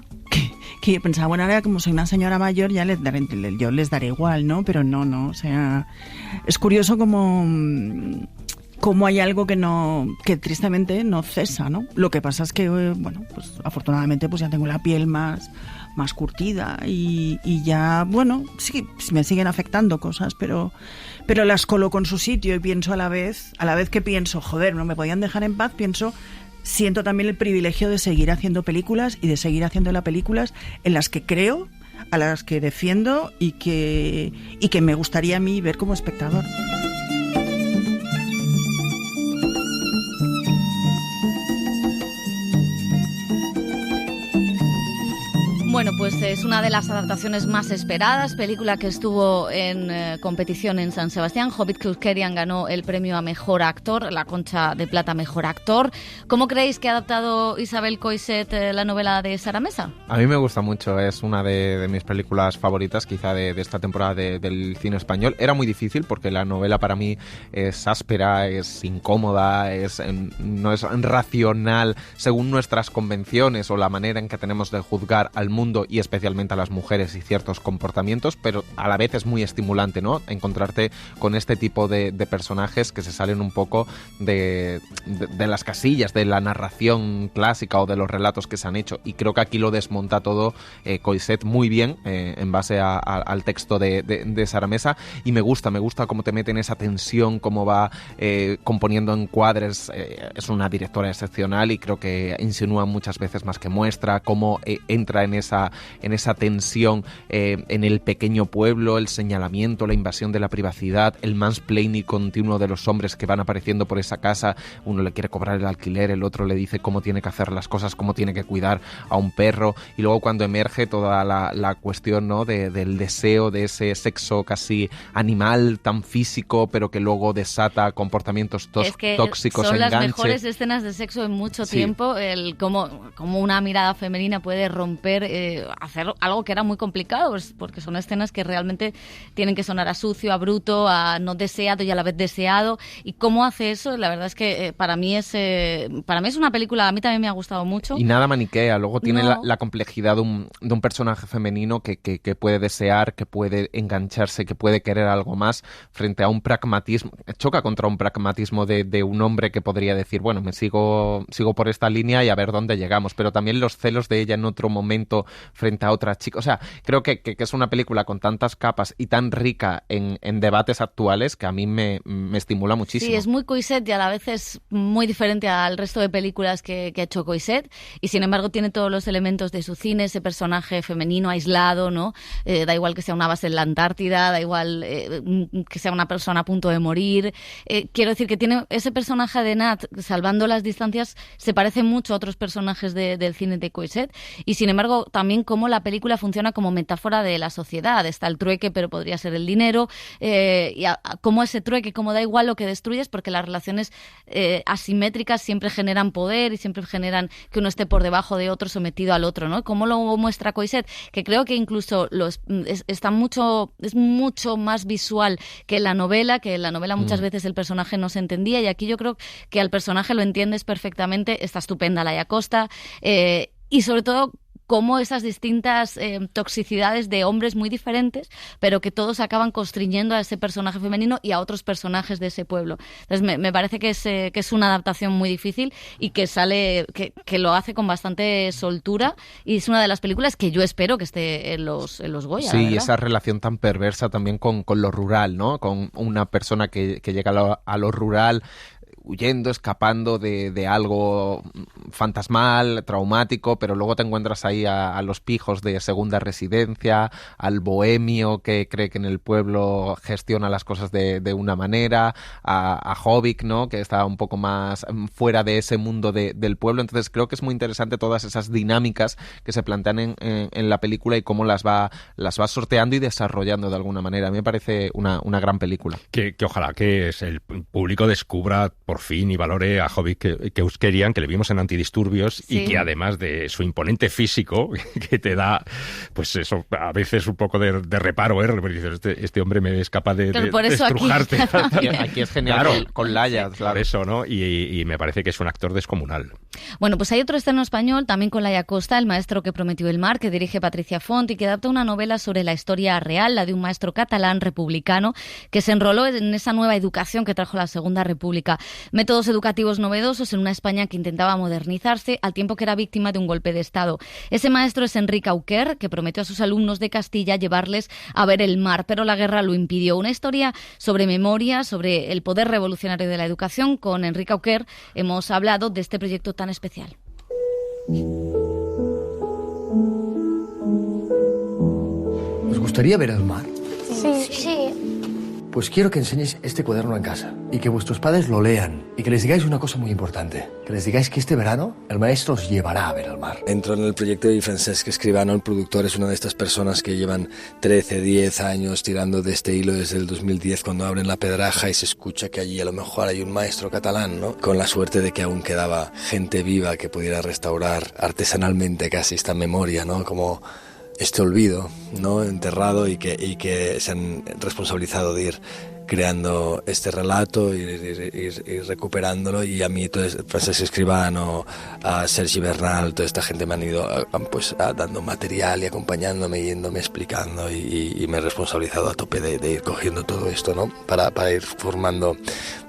que yo pensaba, bueno, ahora como soy una señora mayor yo les daré igual, ¿no? Pero no, o sea, es curioso como cómo hay algo que tristemente no cesa, ¿no? Lo que pasa es que, bueno, pues afortunadamente pues ya tengo la piel más curtida y ya, bueno, sí, me siguen afectando cosas, pero las coloco en su sitio y pienso a la vez que pienso, joder, no me podían dejar en paz, siento también el privilegio de seguir haciendo películas y de seguir haciendo las películas en las que creo, a las que defiendo y que me gustaría a mí ver como espectador. Bueno, pues es una de las adaptaciones más esperadas, película que estuvo en competición en San Sebastián. Jovit Keuskerian ganó el premio a Mejor Actor, la Concha de Plata Mejor Actor. ¿Cómo creéis que ha adaptado Isabel Coixet la novela de Sara Mesa? A mí me gusta mucho, es una de mis películas favoritas quizá de esta temporada del cine español. Era muy difícil porque la novela para mí es áspera, es incómoda, no es racional según nuestras convenciones o la manera en que tenemos de juzgar al mundo y especialmente a las mujeres y ciertos comportamientos, pero a la vez es muy estimulante, ¿no? Encontrarte con este tipo de personajes que se salen un poco de las casillas de la narración clásica o de los relatos que se han hecho, y creo que aquí lo desmonta todo Coixet muy bien en base al texto de Sara Mesa, y me gusta cómo te mete en esa tensión, cómo va componiendo encuadres. Es una directora excepcional y creo que insinúa muchas veces más que muestra, cómo entra en esa tensión en el pequeño pueblo, el señalamiento, la invasión de la privacidad, el mansplaining continuo de los hombres que van apareciendo por esa casa. Uno le quiere cobrar el alquiler, el otro le dice cómo tiene que hacer las cosas, cómo tiene que cuidar a un perro, y luego cuando emerge toda la cuestión, ¿no? del deseo, de ese sexo casi animal, tan físico, pero que luego desata comportamientos tóxicos, son enganche. Las mejores escenas de sexo en mucho tiempo, cómo una mirada femenina puede romper hacer algo que era muy complicado, pues, porque son escenas que realmente tienen que sonar a sucio, a bruto, a no deseado y a la vez deseado. Y cómo hace eso, la verdad es que para mí es una película, a mí también me ha gustado mucho. Y nada maniquea, luego tiene la complejidad de un personaje femenino que puede desear, que puede engancharse, que puede querer algo más, frente a un pragmatismo, choca contra un pragmatismo de un hombre que podría decir, bueno, me sigo por esta línea y a ver dónde llegamos, pero también los celos de ella en otro momento frente a otra chica. O sea, creo que es una película con tantas capas y tan rica en debates actuales que a mí me estimula muchísimo. Sí, es muy Coixet y a la vez es muy diferente al resto de películas que ha hecho Coixet, y sin embargo tiene todos los elementos de su cine, ese personaje femenino aislado, ¿no? Da igual que sea una base en la Antártida, da igual que sea una persona a punto de morir. Quiero decir que tiene ese personaje de Nat, salvando las distancias, se parece mucho a otros personajes del cine de Coixet, y sin embargo también cómo la película funciona como metáfora de la sociedad. Está el trueque, pero podría ser el dinero, y cómo ese trueque, como da igual lo que destruyes, porque las relaciones asimétricas siempre generan poder y siempre generan que uno esté por debajo de otro, sometido al otro, ¿no? Cómo lo muestra Coixet, que creo que incluso es mucho más visual que en la novela, muchas veces el personaje no se entendía, y aquí yo creo que al personaje lo entiendes perfectamente. Está estupenda Laia Costa, y sobre todo cómo esas distintas toxicidades de hombres muy diferentes, pero que todos acaban constriñendo a ese personaje femenino y a otros personajes de ese pueblo. Entonces me parece que es una adaptación muy difícil y que lo hace con bastante soltura, y es una de las películas que yo espero que esté en los Goya. Sí, y esa relación tan perversa también con lo rural, ¿no? Con una persona que llega a lo rural, huyendo, escapando de algo fantasmal, traumático, pero luego te encuentras ahí a los pijos de segunda residencia, al bohemio que cree que en el pueblo gestiona las cosas de una manera, a Jobbik, ¿no? Que está un poco más fuera de ese mundo del pueblo. Entonces creo que es muy interesante todas esas dinámicas que se plantean en la película y cómo las va sorteando y desarrollando de alguna manera. A mí me parece una gran película. Que ojalá que el público descubra por fin y valore a Hobbit Keuskerian, que le vimos en Antidisturbios, Sí. y que además de su imponente físico, que te da, pues eso, a veces un poco de reparo, porque dices, este hombre me es capaz de Por eso aquí estrujarte. está Aquí, aquí es genial Claro. con Laia, claro. Por eso, ¿no? Y me parece que es un actor descomunal. Bueno, pues hay otro estreno español, también con Laia Costa, El maestro que prometió el mar, que dirige Patricia Font y que adapta una novela sobre la historia real, la de un maestro catalán republicano que se enroló en esa nueva educación que trajo la Segunda República. Métodos educativos novedosos en una España que intentaba modernizarse al tiempo que era víctima de un golpe de Estado. Ese maestro es Enrique Auquer, que prometió a sus alumnos de Castilla llevarles a ver el mar, pero la guerra lo impidió. Una historia sobre memoria, sobre el poder revolucionario de la educación. Con Enrique Auquer hemos hablado de este proyecto tan especial. ¿Os gustaría ver el mar? Sí. Pues quiero que enseñéis este cuaderno en casa y que vuestros padres lo lean y que les digáis una cosa muy importante. Que les digáis que este verano el maestro os llevará a ver el mar. Entro en el proyecto y Francesc Escribano, el productor, es una de estas personas que llevan 13, 10 años tirando de este hilo desde el 2010 cuando abren La Pedraja y se escucha que allí a lo mejor hay un maestro catalán, ¿no? Con la suerte de que aún quedaba gente viva que pudiera restaurar artesanalmente casi esta memoria, ¿no? Como este olvido, ¿no? Enterrado y que se han responsabilizado de ir creando este relato y recuperándolo. Y a mí, Francesc Escribano, a Sergi Bernal, toda esta gente me han ido pues dando material y acompañándome, yéndome explicando y me he responsabilizado a tope de ir cogiendo todo esto, ¿no? Para ir formando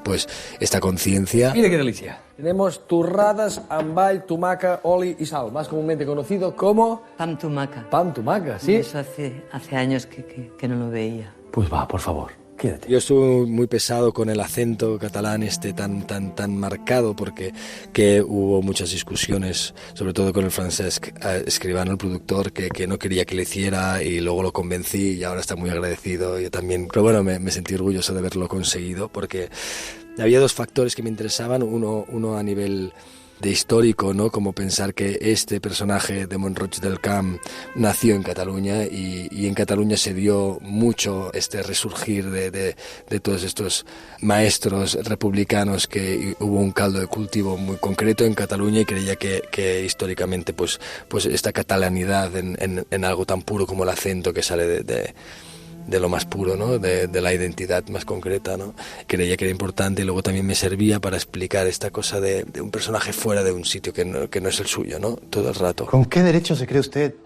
pues esta conciencia. Mira qué delicia. Tenemos turradas, amball, tumaca, oli y sal, más comúnmente conocido como... Pam tumaca. Pam tumaca, ¿sí? Eso hace años que no lo veía. Pues va, por favor, quédate. Yo estuve muy pesado con el acento catalán tan marcado porque que hubo muchas discusiones, sobre todo con el Francesc Escribano, el productor, que no quería que le hiciera y luego lo convencí y ahora está muy agradecido. Yo también, pero bueno, me sentí orgulloso de haberlo conseguido porque había dos factores que me interesaban, uno a nivel de histórico, ¿no? Como pensar que este personaje de Mont-Roig del Camp nació en Cataluña y en Cataluña se dio mucho este resurgir de todos estos maestros republicanos, que hubo un caldo de cultivo muy concreto en Cataluña y creía que históricamente pues esta catalanidad en algo tan puro como el acento que sale de lo más puro, ¿no? De la identidad más concreta, ¿no? Creía que era importante y luego también me servía para explicar esta cosa de un personaje fuera de un sitio que no es el suyo, ¿no? Todo el rato. ¿Con qué derecho se cree usted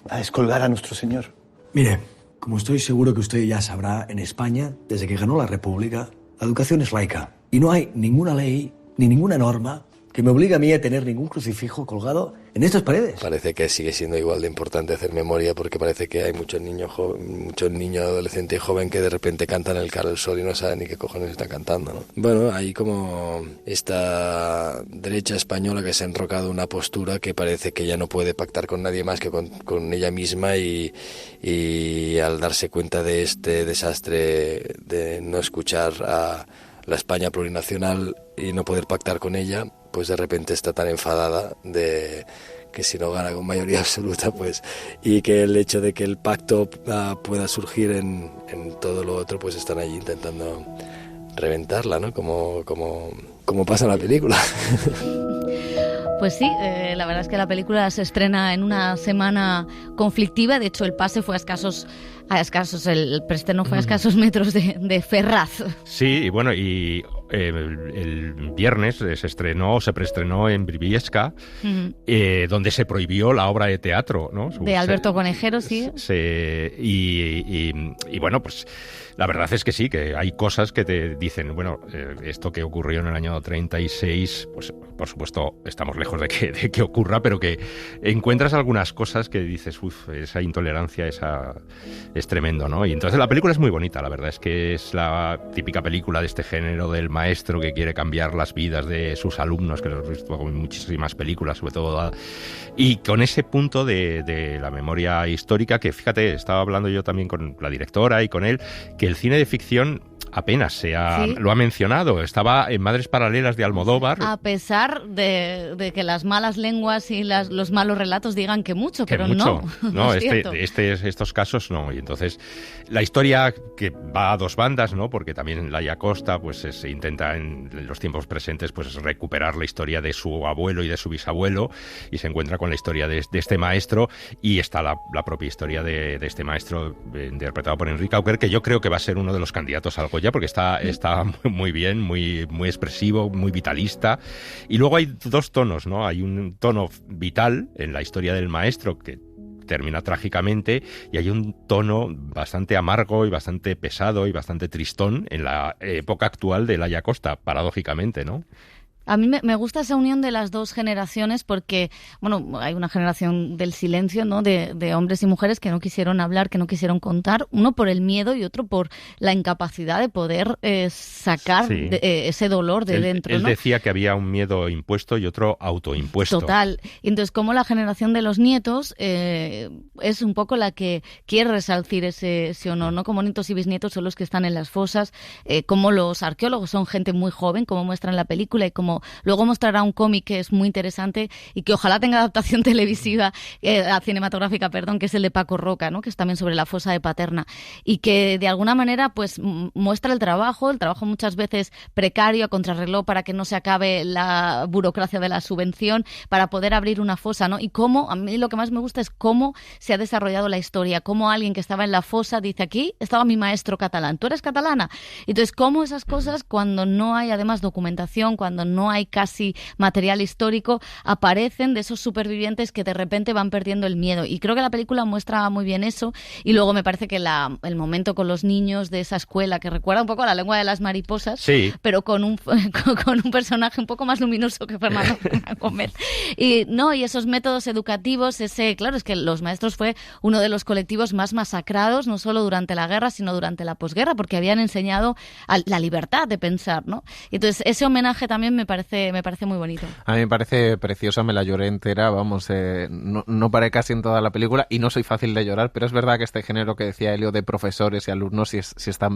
a descolgar a nuestro señor? Mire, como estoy seguro que usted ya sabrá, en España, desde que ganó la República, la educación es laica. Y no hay ninguna ley ni ninguna norma que me obligue a mí a tener ningún crucifijo colgado en estas paredes. Parece que sigue siendo igual de importante hacer memoria porque parece que hay muchos niños, adolescente y joven que de repente cantan el Cara al Sol y no saben ni qué cojones están cantando, ¿no? Bueno, hay como esta derecha española que se ha enrocado una postura que parece que ya no puede pactar con nadie más que con ella misma y al darse cuenta de este desastre de no escuchar a la España plurinacional y no poder pactar con ella, pues de repente está tan enfadada de que si no gana con mayoría absoluta, pues, y que el hecho de que el pacto pueda surgir en todo lo otro, pues están allí intentando reventarla, ¿no? Como pasa en la película. Pues sí, la verdad es que la película se estrena en una semana conflictiva. De hecho, el pase fue el preestreno fue a escasos metros de Ferraz. Sí, y bueno, el viernes se preestrenó en Briviesca, donde se prohibió la obra de teatro, ¿no? De Alberto Conejero, sí. Y bueno, pues la verdad es que sí, que hay cosas que te dicen, bueno, esto que ocurrió en el año 36, pues por supuesto estamos lejos de que ocurra, pero que encuentras algunas cosas que dices, esa intolerancia, es tremendo, ¿no? Y entonces la película es muy bonita, la verdad es que es la típica película de este género del maestro que quiere cambiar las vidas de sus alumnos, que lo hemos visto en muchísimas películas, sobre todo, y con ese punto de la memoria histórica que, fíjate, estaba hablando yo también con la directora y con él, que el cine de ficción apenas lo ha mencionado. Estaba en Madres Paralelas de Almodóvar. A pesar de que las malas lenguas y los malos relatos digan que mucho, pero mucho. No, estos casos no. Y entonces la historia que va a dos bandas, ¿no? Porque también Laia Costa pues se intenta en los tiempos presentes pues recuperar la historia de su abuelo y de su bisabuelo, y se encuentra con la historia de este maestro, y está la propia historia de este maestro interpretado por Enrique Auquer, que yo creo que va a ser uno de los candidatos al Goya, porque está muy bien, muy expresivo, muy vitalista. Y luego hay dos tonos, ¿no? Hay un tono vital en la historia del maestro que termina trágicamente, y hay un tono bastante amargo y bastante pesado y bastante tristón en la época actual de Laia Costa, paradójicamente, ¿no? A mí me gusta esa unión de las dos generaciones porque, bueno, hay una generación del silencio, ¿no? De hombres y mujeres que no quisieron hablar, que no quisieron contar, uno por el miedo y otro por la incapacidad de poder sacar ese dolor de dentro, ¿no? Él decía que había un miedo impuesto y otro autoimpuesto. Total. Y entonces, como la generación de los nietos es un poco la que quiere resalcir ese honor, ¿no? Como nietos y bisnietos son los que están en las fosas, como los arqueólogos son gente muy joven, como muestra en la película, y como luego mostrará un cómic que es muy interesante y que ojalá tenga adaptación televisiva, cinematográfica, perdón, que es el de Paco Roca, ¿no? Que es también sobre la fosa de Paterna, y que de alguna manera pues muestra el trabajo muchas veces precario, a contrarreloj, para que no se acabe la burocracia de la subvención, para poder abrir una fosa, ¿no? Y cómo, a mí lo que más me gusta es cómo se ha desarrollado la historia, cómo alguien que estaba en la fosa dice: aquí estaba mi maestro catalán, ¿tú eres catalana? Entonces, cómo esas cosas, cuando no hay además documentación, cuando no hay casi material histórico, aparecen de esos supervivientes que de repente van perdiendo el miedo. Y creo que la película muestra muy bien eso. Y luego me parece que el momento con los niños de esa escuela, que recuerda un poco a La lengua de las mariposas, sí, pero con un personaje un poco más luminoso que Fernando Gómez. Y esos métodos educativos, claro, es que los maestros fue uno de los colectivos más masacrados, no solo durante la guerra, sino durante la posguerra, porque habían enseñado la libertad de pensar, ¿no? Y entonces ese homenaje también me parece muy bonito. A mí me parece preciosa, me la lloré entera, vamos, no paré casi en toda la película, y no soy fácil de llorar, pero es verdad que este género que decía Elio de profesores y alumnos, si está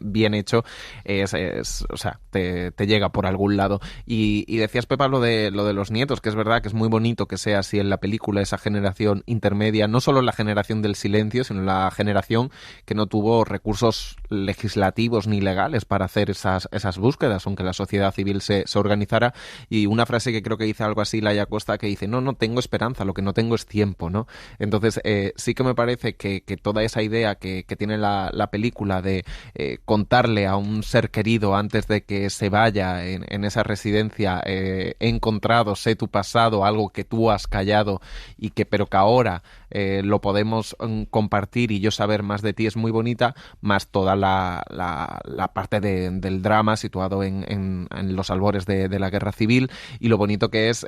bien hecho, o sea, te llega por algún lado. Y decías, Pepa, lo de los nietos, que es verdad que es muy bonito que sea así en la película, esa generación intermedia, no solo la generación del silencio, sino la generación que no tuvo recursos legislativos ni legales para hacer esas búsquedas, aunque la sociedad civil se organizara. Y una frase que creo que dice algo así Laia Costa, que dice: no tengo esperanza, lo que no tengo es tiempo, ¿no? Entonces sí que me parece que toda esa idea que tiene la película de contarle a un ser querido antes de que se vaya en esa residencia, he encontrado, sé tu pasado, algo que tú has callado, pero que ahora lo podemos compartir y yo saber más de ti, es muy bonita, más toda la parte del drama situado en los albores de la guerra civil, y lo bonito que es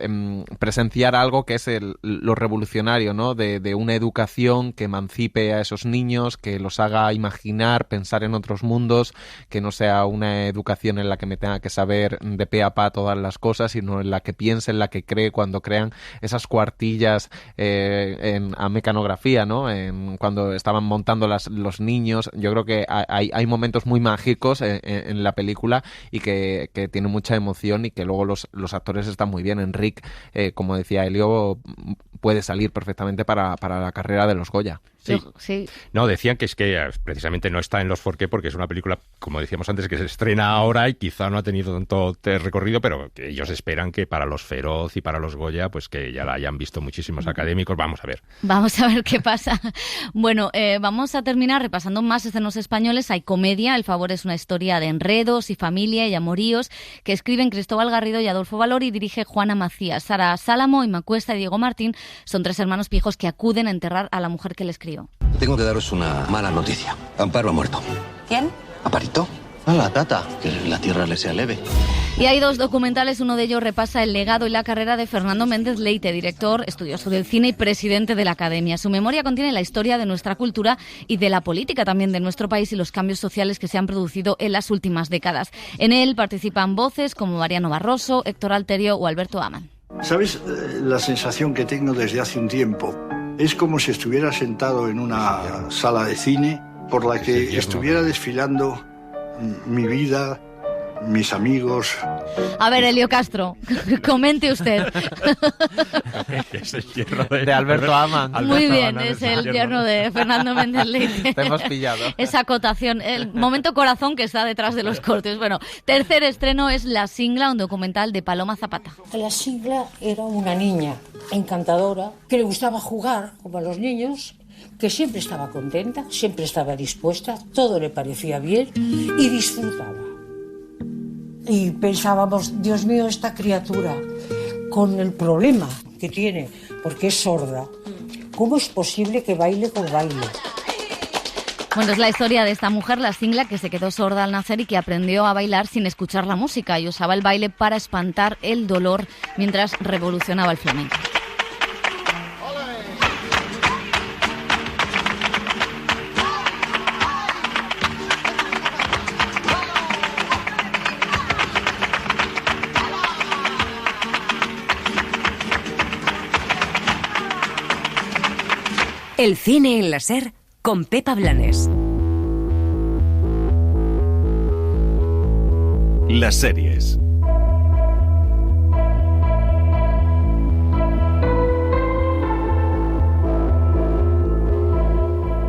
presenciar algo que es lo revolucionario, ¿no? De una educación que emancipe a esos niños, que los haga imaginar, pensar en otros mundos, que no sea una educación en la que me tenga que saber de pe a pa todas las cosas, sino en la que piense, en la que cree, cuando crean esas cuartillas a mecanografía, ¿no? Cuando estaban montando los niños. Yo creo que hay momentos muy mágicos en la película, y que tiene mucha emoción, y que luego los actores están muy bien. Enric, como decía Elio, puede salir perfectamente para la carrera de los Goya. Sí. No, decían que es que precisamente no está en los Forqué porque es una película, como decíamos antes, que se estrena ahora y quizá no ha tenido tanto recorrido, pero que ellos esperan que para los Feroz y para los Goya, pues que ya la hayan visto muchísimos académicos. Vamos a ver qué pasa. Bueno, vamos a terminar repasando más estrenos españoles. Hay comedia, El favor es una historia de enredos y familia y amoríos, que escriben Cristóbal Garrido y Adolfo Valor, y dirige Juana Macías. Sara Sálamo, Inma Cuesta y Diego Martín son tres hermanos pijos que acuden a enterrar a la mujer que les crió. Tengo que daros una mala noticia. Amparo ha muerto. ¿Quién? Amparito. A la tata. Que la tierra le sea leve. Y hay dos documentales, uno de ellos repasa el legado y la carrera de Fernando Méndez Leite, director, estudioso del cine y presidente de la Academia. Su memoria contiene la historia de nuestra cultura y de la política también de nuestro país y los cambios sociales que se han producido en las últimas décadas. En él participan voces como Mariano Barroso, Héctor Alterio o Alberto Aman. ¿Sabes la sensación que tengo desde hace un tiempo? Es como si estuviera sentado en una sala de cine por la que estuviera desfilando mi vida, mis amigos. A ver, Elio Castro, comente usted. Es el yerno de Alberto Aman. Muy bien, es el yerno de Fernando Méndez Leite. Te hemos pillado. Esa acotación, el momento corazón que está detrás de los cortes. Bueno, tercer estreno es La Singla, un documental de Paloma Zapata. La Singla era una niña encantadora, que le gustaba jugar, como a los niños, que siempre estaba contenta, siempre estaba dispuesta, todo le parecía bien y disfrutaba. Y pensábamos, Dios mío, esta criatura, con el problema que tiene, porque es sorda, ¿cómo es posible que baile por baile? Bueno, es la historia de esta mujer, La Singla, que se quedó sorda al nacer y que aprendió a bailar sin escuchar la música y usaba el baile para espantar el dolor mientras revolucionaba el flamenco. El cine en la SER con Pepa Blanes. Las series.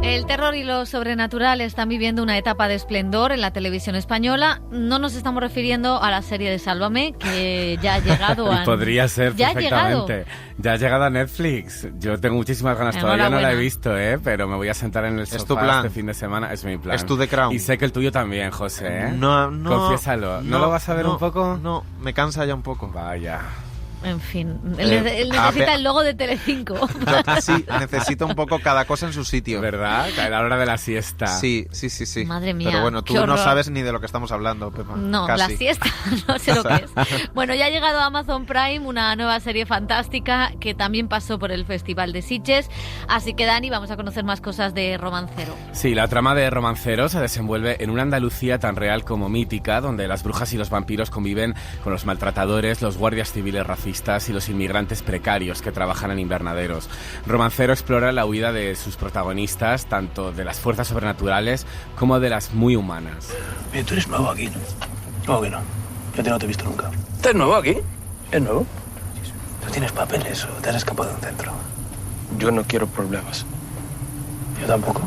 El terror y lo sobrenatural están viviendo una etapa de esplendor en la televisión española. No nos estamos refiriendo a la serie de Sálvame, que ya ha llegado a... Podría ser ya perfectamente. Ya ha llegado a Netflix. Yo tengo muchísimas ganas. Todavía no la he visto, pero me voy a sentar en el sofá tu plan. este fin de semana. Es mi plan. Es tu The Crown. Y sé que el tuyo también, José, ¿eh? No. Confiésalo. ¿No lo vas a ver un poco? No, me cansa ya un poco. Vaya. En fin, él necesita el logo de Telecinco. Sí, necesito un poco cada cosa en su sitio. ¿Verdad? A la hora de la siesta. Sí. Madre mía. Pero bueno, tú no sabes ni de lo que estamos hablando, Pepa. No, casi. La siesta, no sé lo que es. Bueno, ya ha llegado a Amazon Prime una nueva serie fantástica que también pasó por el Festival de Sitges. Así que, Dani, vamos a conocer más cosas de Romancero. Sí, la trama de Romancero se desenvuelve en una Andalucía tan real como mítica, donde las brujas y los vampiros conviven con los maltratadores, los guardias civiles racistas y los inmigrantes precarios que trabajan en invernaderos. Romancero explora la huida de sus protagonistas, tanto de las fuerzas sobrenaturales como de las muy humanas. Oye, tú eres nuevo aquí, ¿no? ¿Cómo que no? Yo no te he visto nunca. ¿Estás nuevo aquí? ¿Es nuevo? ¿Tú tienes papeles o te has escapado de un centro? Yo no quiero problemas. Yo tampoco.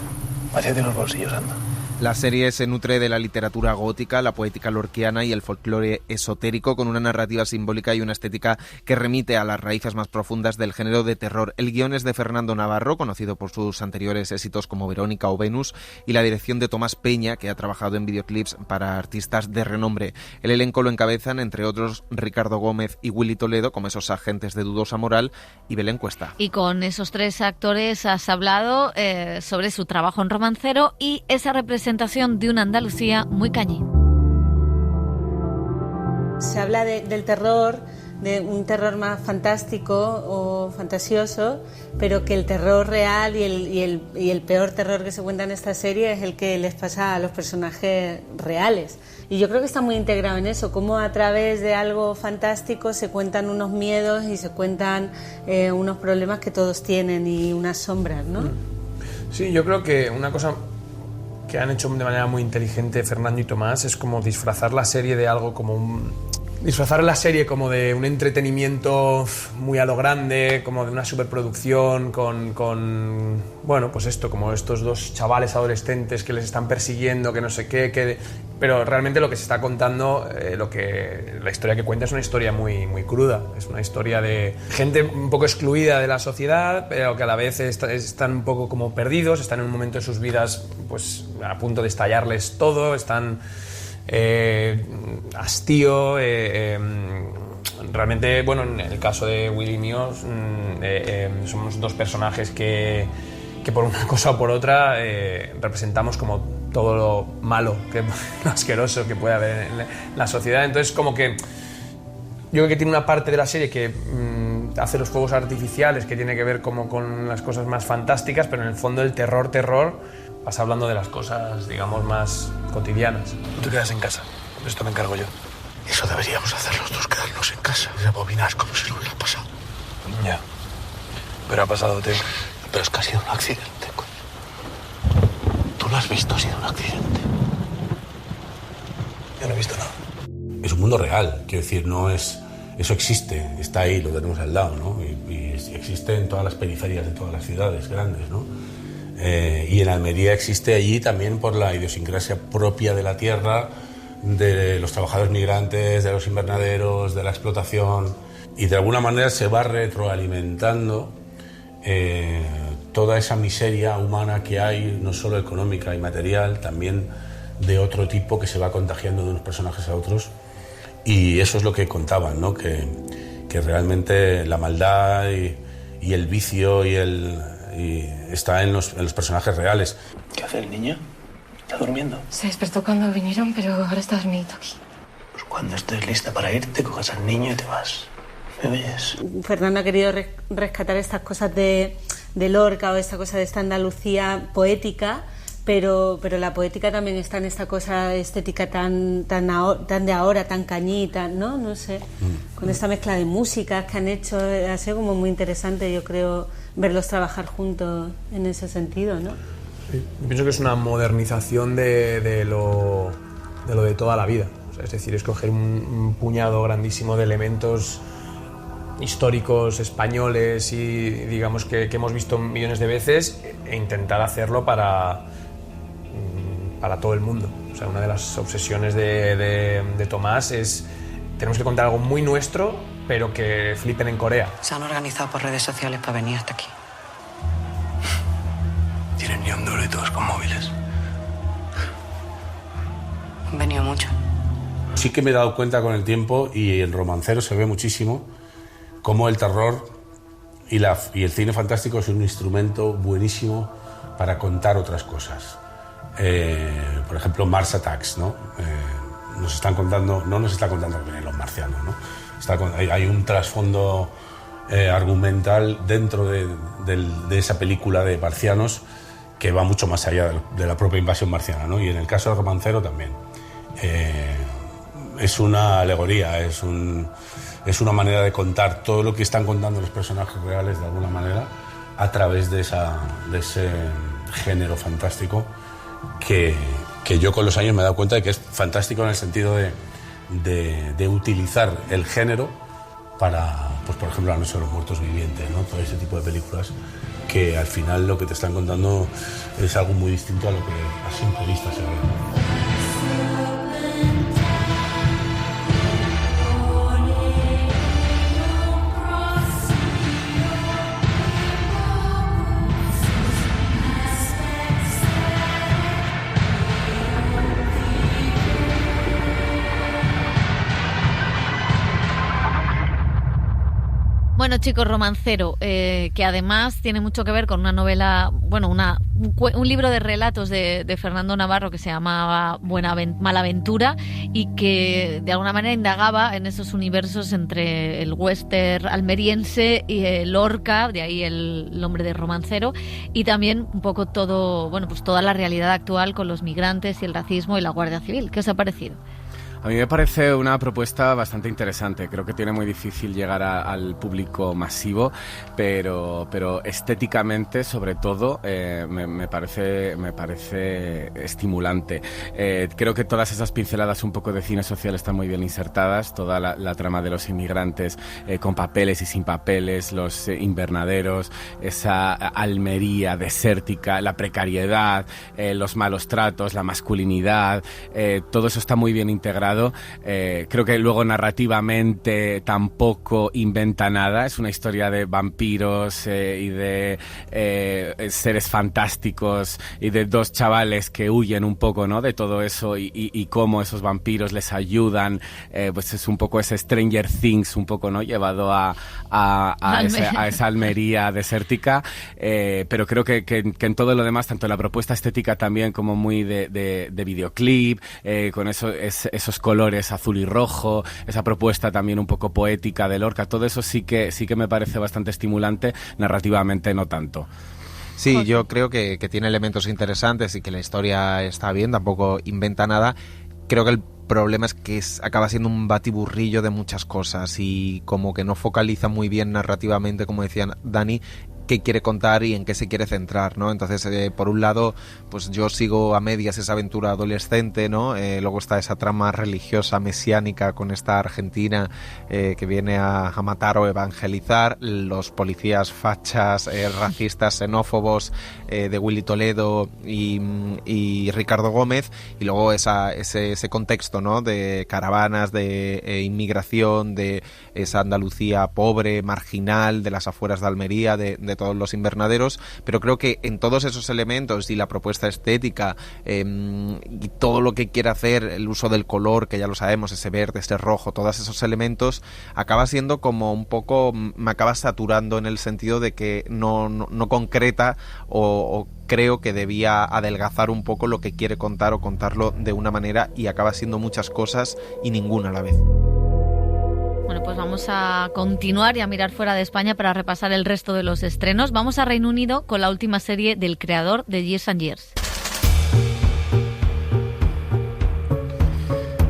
Vacíate los bolsillos, anda. La serie se nutre de la literatura gótica, la poética lorquiana y el folclore esotérico, con una narrativa simbólica y una estética que remite a las raíces más profundas del género de terror. El guión es de Fernando Navarro, conocido por sus anteriores éxitos como Verónica o Venus, y la dirección de Tomás Peña, que ha trabajado en videoclips para artistas de renombre. El elenco lo encabezan, entre otros, Ricardo Gómez y Willy Toledo, como esos agentes de dudosa moral, y Belén Cuesta. Y con esos tres actores has hablado sobre su trabajo en Romancero y esa representación de una Andalucía muy cañí. Se habla del terror, de un terror más fantástico o fantasioso, pero que el terror real y el peor terror que se cuenta en esta serie es el que les pasa a los personajes reales. Y yo creo que está muy integrado en eso, cómo a través de algo fantástico se cuentan unos miedos y se cuentan unos problemas que todos tienen y unas sombras, ¿no? Sí, yo creo que una cosa que han hecho de manera muy inteligente Fernando y Tomás es como disfrazar la serie de algo como disfrazar la serie como de un entretenimiento muy a lo grande, como de una superproducción con bueno, pues esto, como estos dos chavales adolescentes que les están persiguiendo, que no sé qué, pero realmente lo que se está contando, la historia que cuenta es una historia muy, muy cruda, es una historia de gente un poco excluida de la sociedad, pero que a la vez están un poco como perdidos, están en un momento de sus vidas pues a punto de estallarles todo, están hastío, realmente, bueno, en el caso de Willy y mío somos dos personajes que por una cosa o por otra representamos como todo lo malo, lo asqueroso que puede haber en la sociedad. Entonces, como que yo creo que tiene una parte de la serie que hace los fuegos artificiales, que tiene que ver como con las cosas más fantásticas, pero en el fondo el terror vas hablando de las cosas, digamos, más cotidianas. Tú te quedas en casa, de esto me encargo yo. Eso deberíamos hacer los dos, quedarnos en casa y rebobinar como si no hubiera pasado. Ya. Pero ha pasado, Teo. Pero es que ha sido un accidente. Tú lo has visto, ha sido un accidente. he visto nada. Es un mundo real, quiero decir, no es... Eso existe, está ahí, lo tenemos al lado, ¿no? Y existe en todas las periferias de todas las ciudades grandes, ¿no? Y en Almería existe allí también por la idiosincrasia propia de la tierra, de los trabajadores migrantes, de los invernaderos, de la explotación, y de alguna manera se va retroalimentando toda esa miseria humana que hay, no solo económica y material, también de otro tipo que se va contagiando de unos personajes a otros. Y eso es lo que contaban, ¿no? Que realmente la maldad y el vicio y está en los personajes reales. ¿Qué hace el niño? ¿Está durmiendo? Se despertó cuando vinieron, pero ahora está dormidito aquí. Pues cuando estés lista para irte, coges al niño y te vas. ¿Me oyes? Fernando ha querido rescatar estas cosas de Lorca o esta cosa de esta Andalucía poética, pero la poética también está en esta cosa estética tan de ahora, tan cañita, ¿no? No sé, con esta mezcla de músicas que han hecho, ha sido como muy interesante, yo creo, verlos trabajar juntos en ese sentido, ¿no? Sí, yo pienso que es una modernización de lo de toda la vida, o sea, es decir, es coger un puñado grandísimo de elementos históricos españoles y digamos que hemos visto millones de veces e intentar hacerlo para todo el mundo. O sea, una de las obsesiones de Tomás es tenemos que contar algo muy nuestro, pero que flipen en Corea. Se han organizado por redes sociales para venir hasta aquí. Tienen ni un duro y todos con móviles. Han venido mucho. Sí que me he dado cuenta con el tiempo, y en Romancero se ve muchísimo, cómo el terror y el cine fantástico es un instrumento buenísimo para contar otras cosas. Por ejemplo, Mars Attacks, ¿no? No nos está contando que vienen los marcianos, ¿no? Hay un trasfondo argumental dentro de esa película de marcianos que va mucho más allá de la propia invasión marciana, ¿no? Y en el caso del Romancero también. Es una alegoría, es una manera de contar todo lo que están contando los personajes reales de alguna manera a través de ese género fantástico que yo con los años me he dado cuenta de que es fantástico en el sentido de utilizar el género para, pues por ejemplo, La Noche de los Muertos Vivientes, ¿no? Todo ese tipo de películas que al final lo que te están contando es algo muy distinto a lo que a simple vista se ve. Bueno, chicos, Romancero, que además tiene mucho que ver con una novela, bueno, un libro de relatos de Fernando Navarro que se llamaba Malaventura y que de alguna manera indagaba en esos universos entre el western almeriense y el Lorca, de ahí el nombre de Romancero, y también un poco todo, bueno, pues toda la realidad actual con los migrantes y el racismo y la Guardia Civil. ¿Qué os ha parecido? A mí me parece una propuesta bastante interesante. Creo que tiene muy difícil llegar al público masivo, pero estéticamente, sobre todo, me parece estimulante. Creo que todas esas pinceladas un poco de cine social están muy bien insertadas. Toda la trama de los inmigrantes con papeles y sin papeles, los invernaderos, esa Almería desértica, la precariedad, los malos tratos, la masculinidad, todo eso está muy bien integrado. Creo que luego narrativamente tampoco inventa nada, es una historia de vampiros y de seres fantásticos y de dos chavales que huyen un poco, ¿no?, de todo eso y cómo esos vampiros les ayudan, pues es un poco ese Stranger Things un poco, ¿no?, llevado a esa Almería desértica, pero creo que en todo lo demás, tanto la propuesta estética también como muy de videoclip, con esos colores azul y rojo, esa propuesta también un poco poética de Lorca, todo eso sí que me parece bastante estimulante, narrativamente no tanto. Sí, yo creo que tiene elementos interesantes y que la historia está bien, tampoco inventa nada. Creo que el problema es que acaba siendo un batiburrillo de muchas cosas y como que no focaliza muy bien narrativamente, como decía Dani, qué quiere contar y en qué se quiere centrar, ¿no? Entonces, por un lado, pues yo sigo a medias esa aventura adolescente, ¿no? Luego está esa trama religiosa mesiánica con esta argentina que viene a matar o evangelizar, los policías fachas, racistas, xenófobos de Willy Toledo y Ricardo Gómez, y luego ese contexto, ¿no? De caravanas, de inmigración, de esa Andalucía pobre, marginal, de las afueras de Almería, de todos los invernaderos, pero creo que en todos esos elementos y la propuesta estética y todo lo que quiere hacer, el uso del color, que ya lo sabemos, ese verde, ese rojo, todos esos elementos, acaba siendo como un poco, me acaba saturando en el sentido de que no concreta o creo que debía adelgazar un poco lo que quiere contar o contarlo de una manera, y acaba siendo muchas cosas y ninguna a la vez. Bueno, pues vamos a continuar y a mirar fuera de España para repasar el resto de los estrenos. Vamos a Reino Unido con la última serie del creador de Years and Years.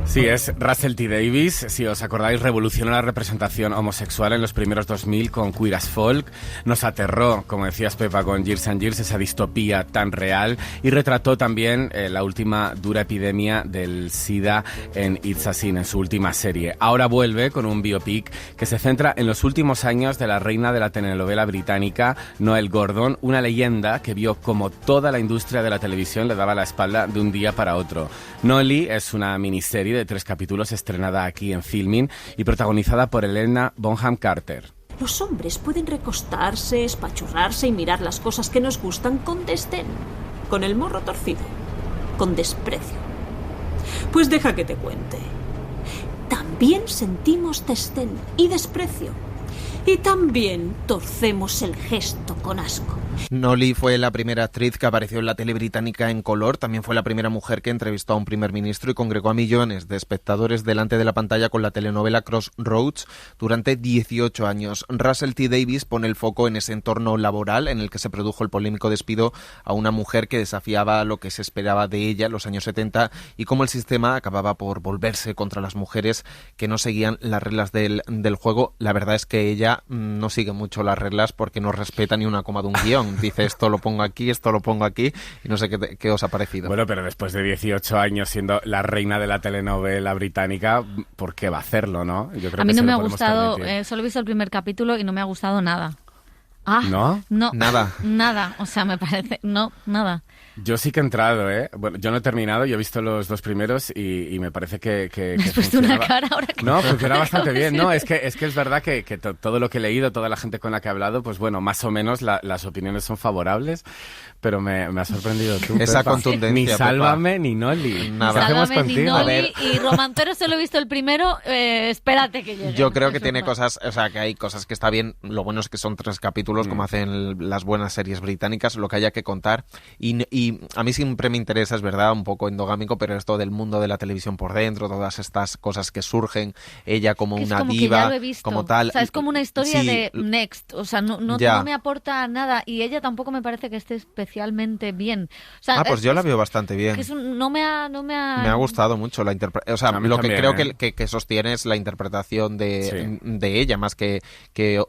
Sí, es Russell T. Davies. Si os acordáis, revolucionó la representación homosexual en los primeros 2000 con Queer as Folk. Nos aterró, como decías, Pepa, con Years and Years, esa distopía tan real, y retrató también la última dura epidemia del SIDA en It's a Sin, en su última serie. Ahora vuelve con un biopic que se centra en los últimos años de la reina de la telenovela británica, Noel Gordon, una leyenda que vio como toda la industria de la televisión le daba la espalda de un día para otro. Nolly es una miniserie de 3 capítulos estrenada aquí en Filmin y protagonizada por Helena Bonham Carter. Los hombres pueden recostarse, espachurrarse y mirar las cosas que nos gustan con desdén, con el morro torcido, con desprecio. Pues deja que te cuente. También sentimos desdén y desprecio. Y también torcemos el gesto con asco. Nolly fue la primera actriz que apareció en la tele británica en color, también fue la primera mujer que entrevistó a un primer ministro y congregó a millones de espectadores delante de la pantalla con la telenovela Crossroads durante 18 años. Russell T. Davies pone el foco en ese entorno laboral en el que se produjo el polémico despido a una mujer que desafiaba lo que se esperaba de ella en los años 70 y cómo el sistema acababa por volverse contra las mujeres que no seguían las reglas del juego. La verdad es que ella no sigue mucho las reglas porque no respeta ni una coma de un guión. Dice esto lo pongo aquí y no sé qué os ha parecido. Bueno, pero después de 18 años siendo la reina de la telenovela británica, ¿por qué va a hacerlo, no? Yo creo a mí que no me ha gustado, solo he visto el primer capítulo y no me ha gustado nada. ¿No? Nada, o sea, me parece, nada. Yo sí que he entrado, ¿eh? Bueno, yo no he terminado, yo he visto los 2 primeros y me parece que me has puesto una cara ahora que no, funciona bastante bien. No, es que es verdad que todo lo que he leído, toda la gente con la que he hablado, pues bueno, más o menos las opiniones son favorables, pero me ha sorprendido tú, esa Pepa. Contundencia, ni Sálvame Pepa. Ni Nolly. Nada. Sálvame ni Nolly y Romancero solo he visto el primero, espérate que llegue. Yo creo que tiene cosas, o sea, que hay cosas que está bien, lo bueno es que son 3 capítulos, como hacen las buenas series británicas, lo que haya que contar, y a mí siempre me interesa, es verdad, un poco endogámico, pero esto del mundo de la televisión por dentro, todas estas cosas que surgen, ella como una como diva, que ya lo he visto. como tal. O sea, es como una historia sí, de Next, o sea, no me aporta nada, y ella tampoco me parece que esté especialmente bien. O sea, pues yo la veo bastante bien. Me ha gustado mucho la interpretación, o sea, lo que creo que sostiene es la interpretación de ella, más que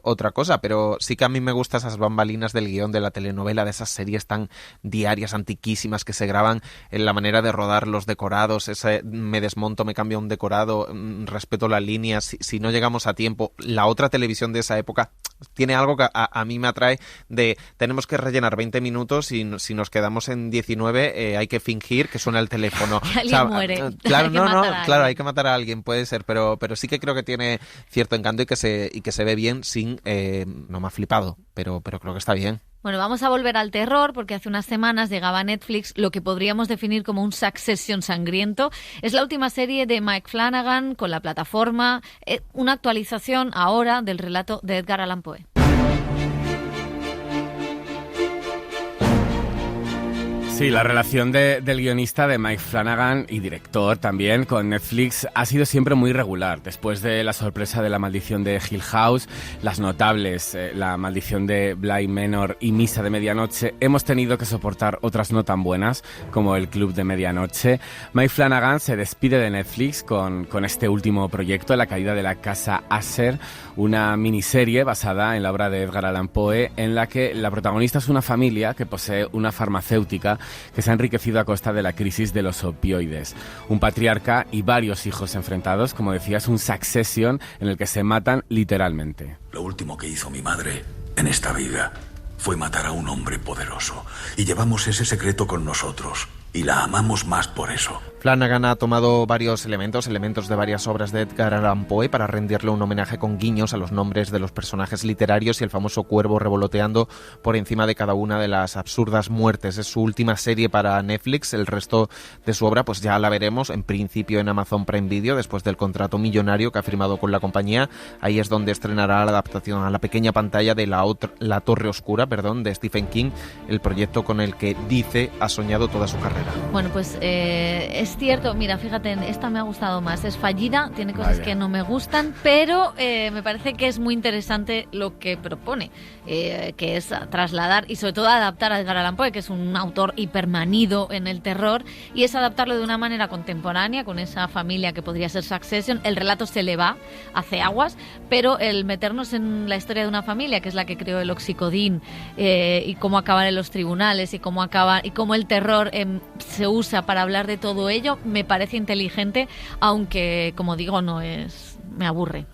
otra cosa, pero sí que a mí me gustan esas bambalinas del guión de la telenovela, de esas series tan diarias, antiquísimas, que se graban en la manera de rodar los decorados, me desmonto, me cambio un decorado, respeto las líneas, si no llegamos a tiempo. La otra televisión de esa época tiene algo que a mí me atrae, de tenemos que rellenar 20 minutos y si nos quedamos en 19 hay que fingir que suena el teléfono. Que alguien muere. Claro, hay que matar a alguien, puede ser, pero sí que creo que tiene cierto encanto y que se ve bien sin, no me ha flipado, pero creo que está bien. Bueno, vamos a volver al terror porque hace unas semanas llegaba a Netflix lo que podríamos definir como un Succession sangriento. Es la última serie de Mike Flanagan con la plataforma, una actualización ahora del relato de Edgar Allan Poe. Sí, la relación del guionista, de Mike Flanagan, y director también, con Netflix ha sido siempre muy regular. Después de la sorpresa de La maldición de Hill House, las notables, La maldición de Bly Manor y Misa de Medianoche, hemos tenido que soportar otras no tan buenas, como El Club de Medianoche. Mike Flanagan se despide de Netflix con este último proyecto, La caída de la casa Asher, una miniserie basada en la obra de Edgar Allan Poe, en la que la protagonista es una familia que posee una farmacéutica que se ha enriquecido a costa de la crisis de los opioides. Un patriarca y varios hijos enfrentados, como decías, un Succession en el que se matan literalmente. Lo último que hizo mi madre en esta vida fue matar a un hombre poderoso. Y llevamos ese secreto con nosotros. Y la amamos más por eso. Flanagan ha tomado varios elementos de varias obras de Edgar Allan Poe para rendirle un homenaje con guiños a los nombres de los personajes literarios y el famoso cuervo revoloteando por encima de cada una de las absurdas muertes. Es su última serie para Netflix. El resto de su obra pues ya la veremos en principio en Amazon Prime Video después del contrato millonario que ha firmado con la compañía. Ahí es donde estrenará la adaptación a la pequeña pantalla de La Torre Oscura, de Stephen King, el proyecto con el que dice ha soñado toda su carrera. Bueno, pues es cierto, mira, fíjate, esta me ha gustado más, es fallida, tiene cosas que no me gustan, pero me parece que es muy interesante lo que propone, que es trasladar y sobre todo adaptar a Edgar Allan Poe, que es un autor hipermanido en el terror, y es adaptarlo de una manera contemporánea, con esa familia que podría ser Succession. El relato se le va, hace aguas, pero el meternos en la historia de una familia, que es la que creó el oxicodín, y cómo acaban en los tribunales, y cómo el terror se usa para hablar de todo ello, me parece inteligente, aunque, como digo, no es... me aburre.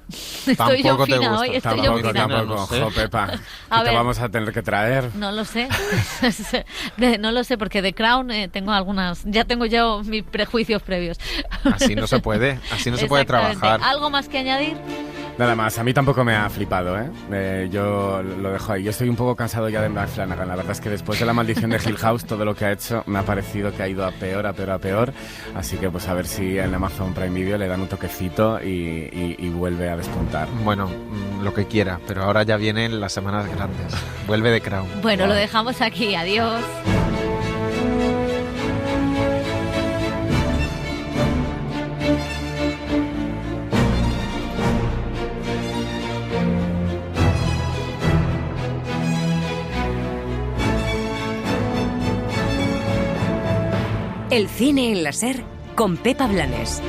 Estoy yo fina hoy, estoy yo fina. Tampoco, Pepa, que te vamos a tener que traer. No lo sé, no lo sé, porque The Crown tengo yo mis prejuicios previos. Así no se puede trabajar. ¿Algo más que añadir? Nada más, a mí tampoco me ha flipado, yo lo dejo ahí. Yo estoy un poco cansado ya de Mike Flanagan. La verdad es que después de La maldición de Hill House, todo lo que ha hecho me ha parecido que ha ido a peor. Así que pues a ver si en Amazon Prime Video le dan un toquecito y vuelve a despuntar. Bueno, lo que quiera, pero ahora ya vienen las semanas grandes. Vuelve The Crown. Bueno, Lo dejamos aquí. Adiós. El cine en la SER con Pepa Blanes.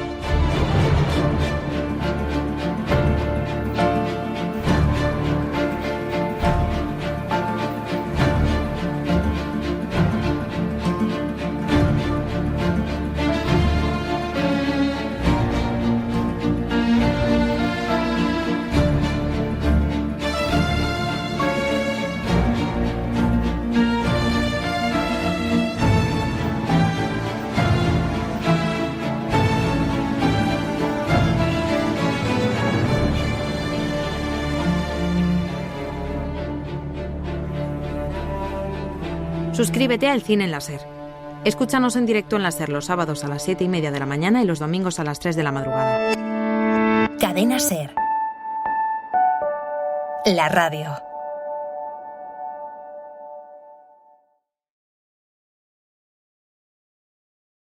Suscríbete al Cine en la SER. Escúchanos en directo en la SER los sábados a las 7:30 de la mañana y los domingos a las 3 de la madrugada. Cadena SER. La radio.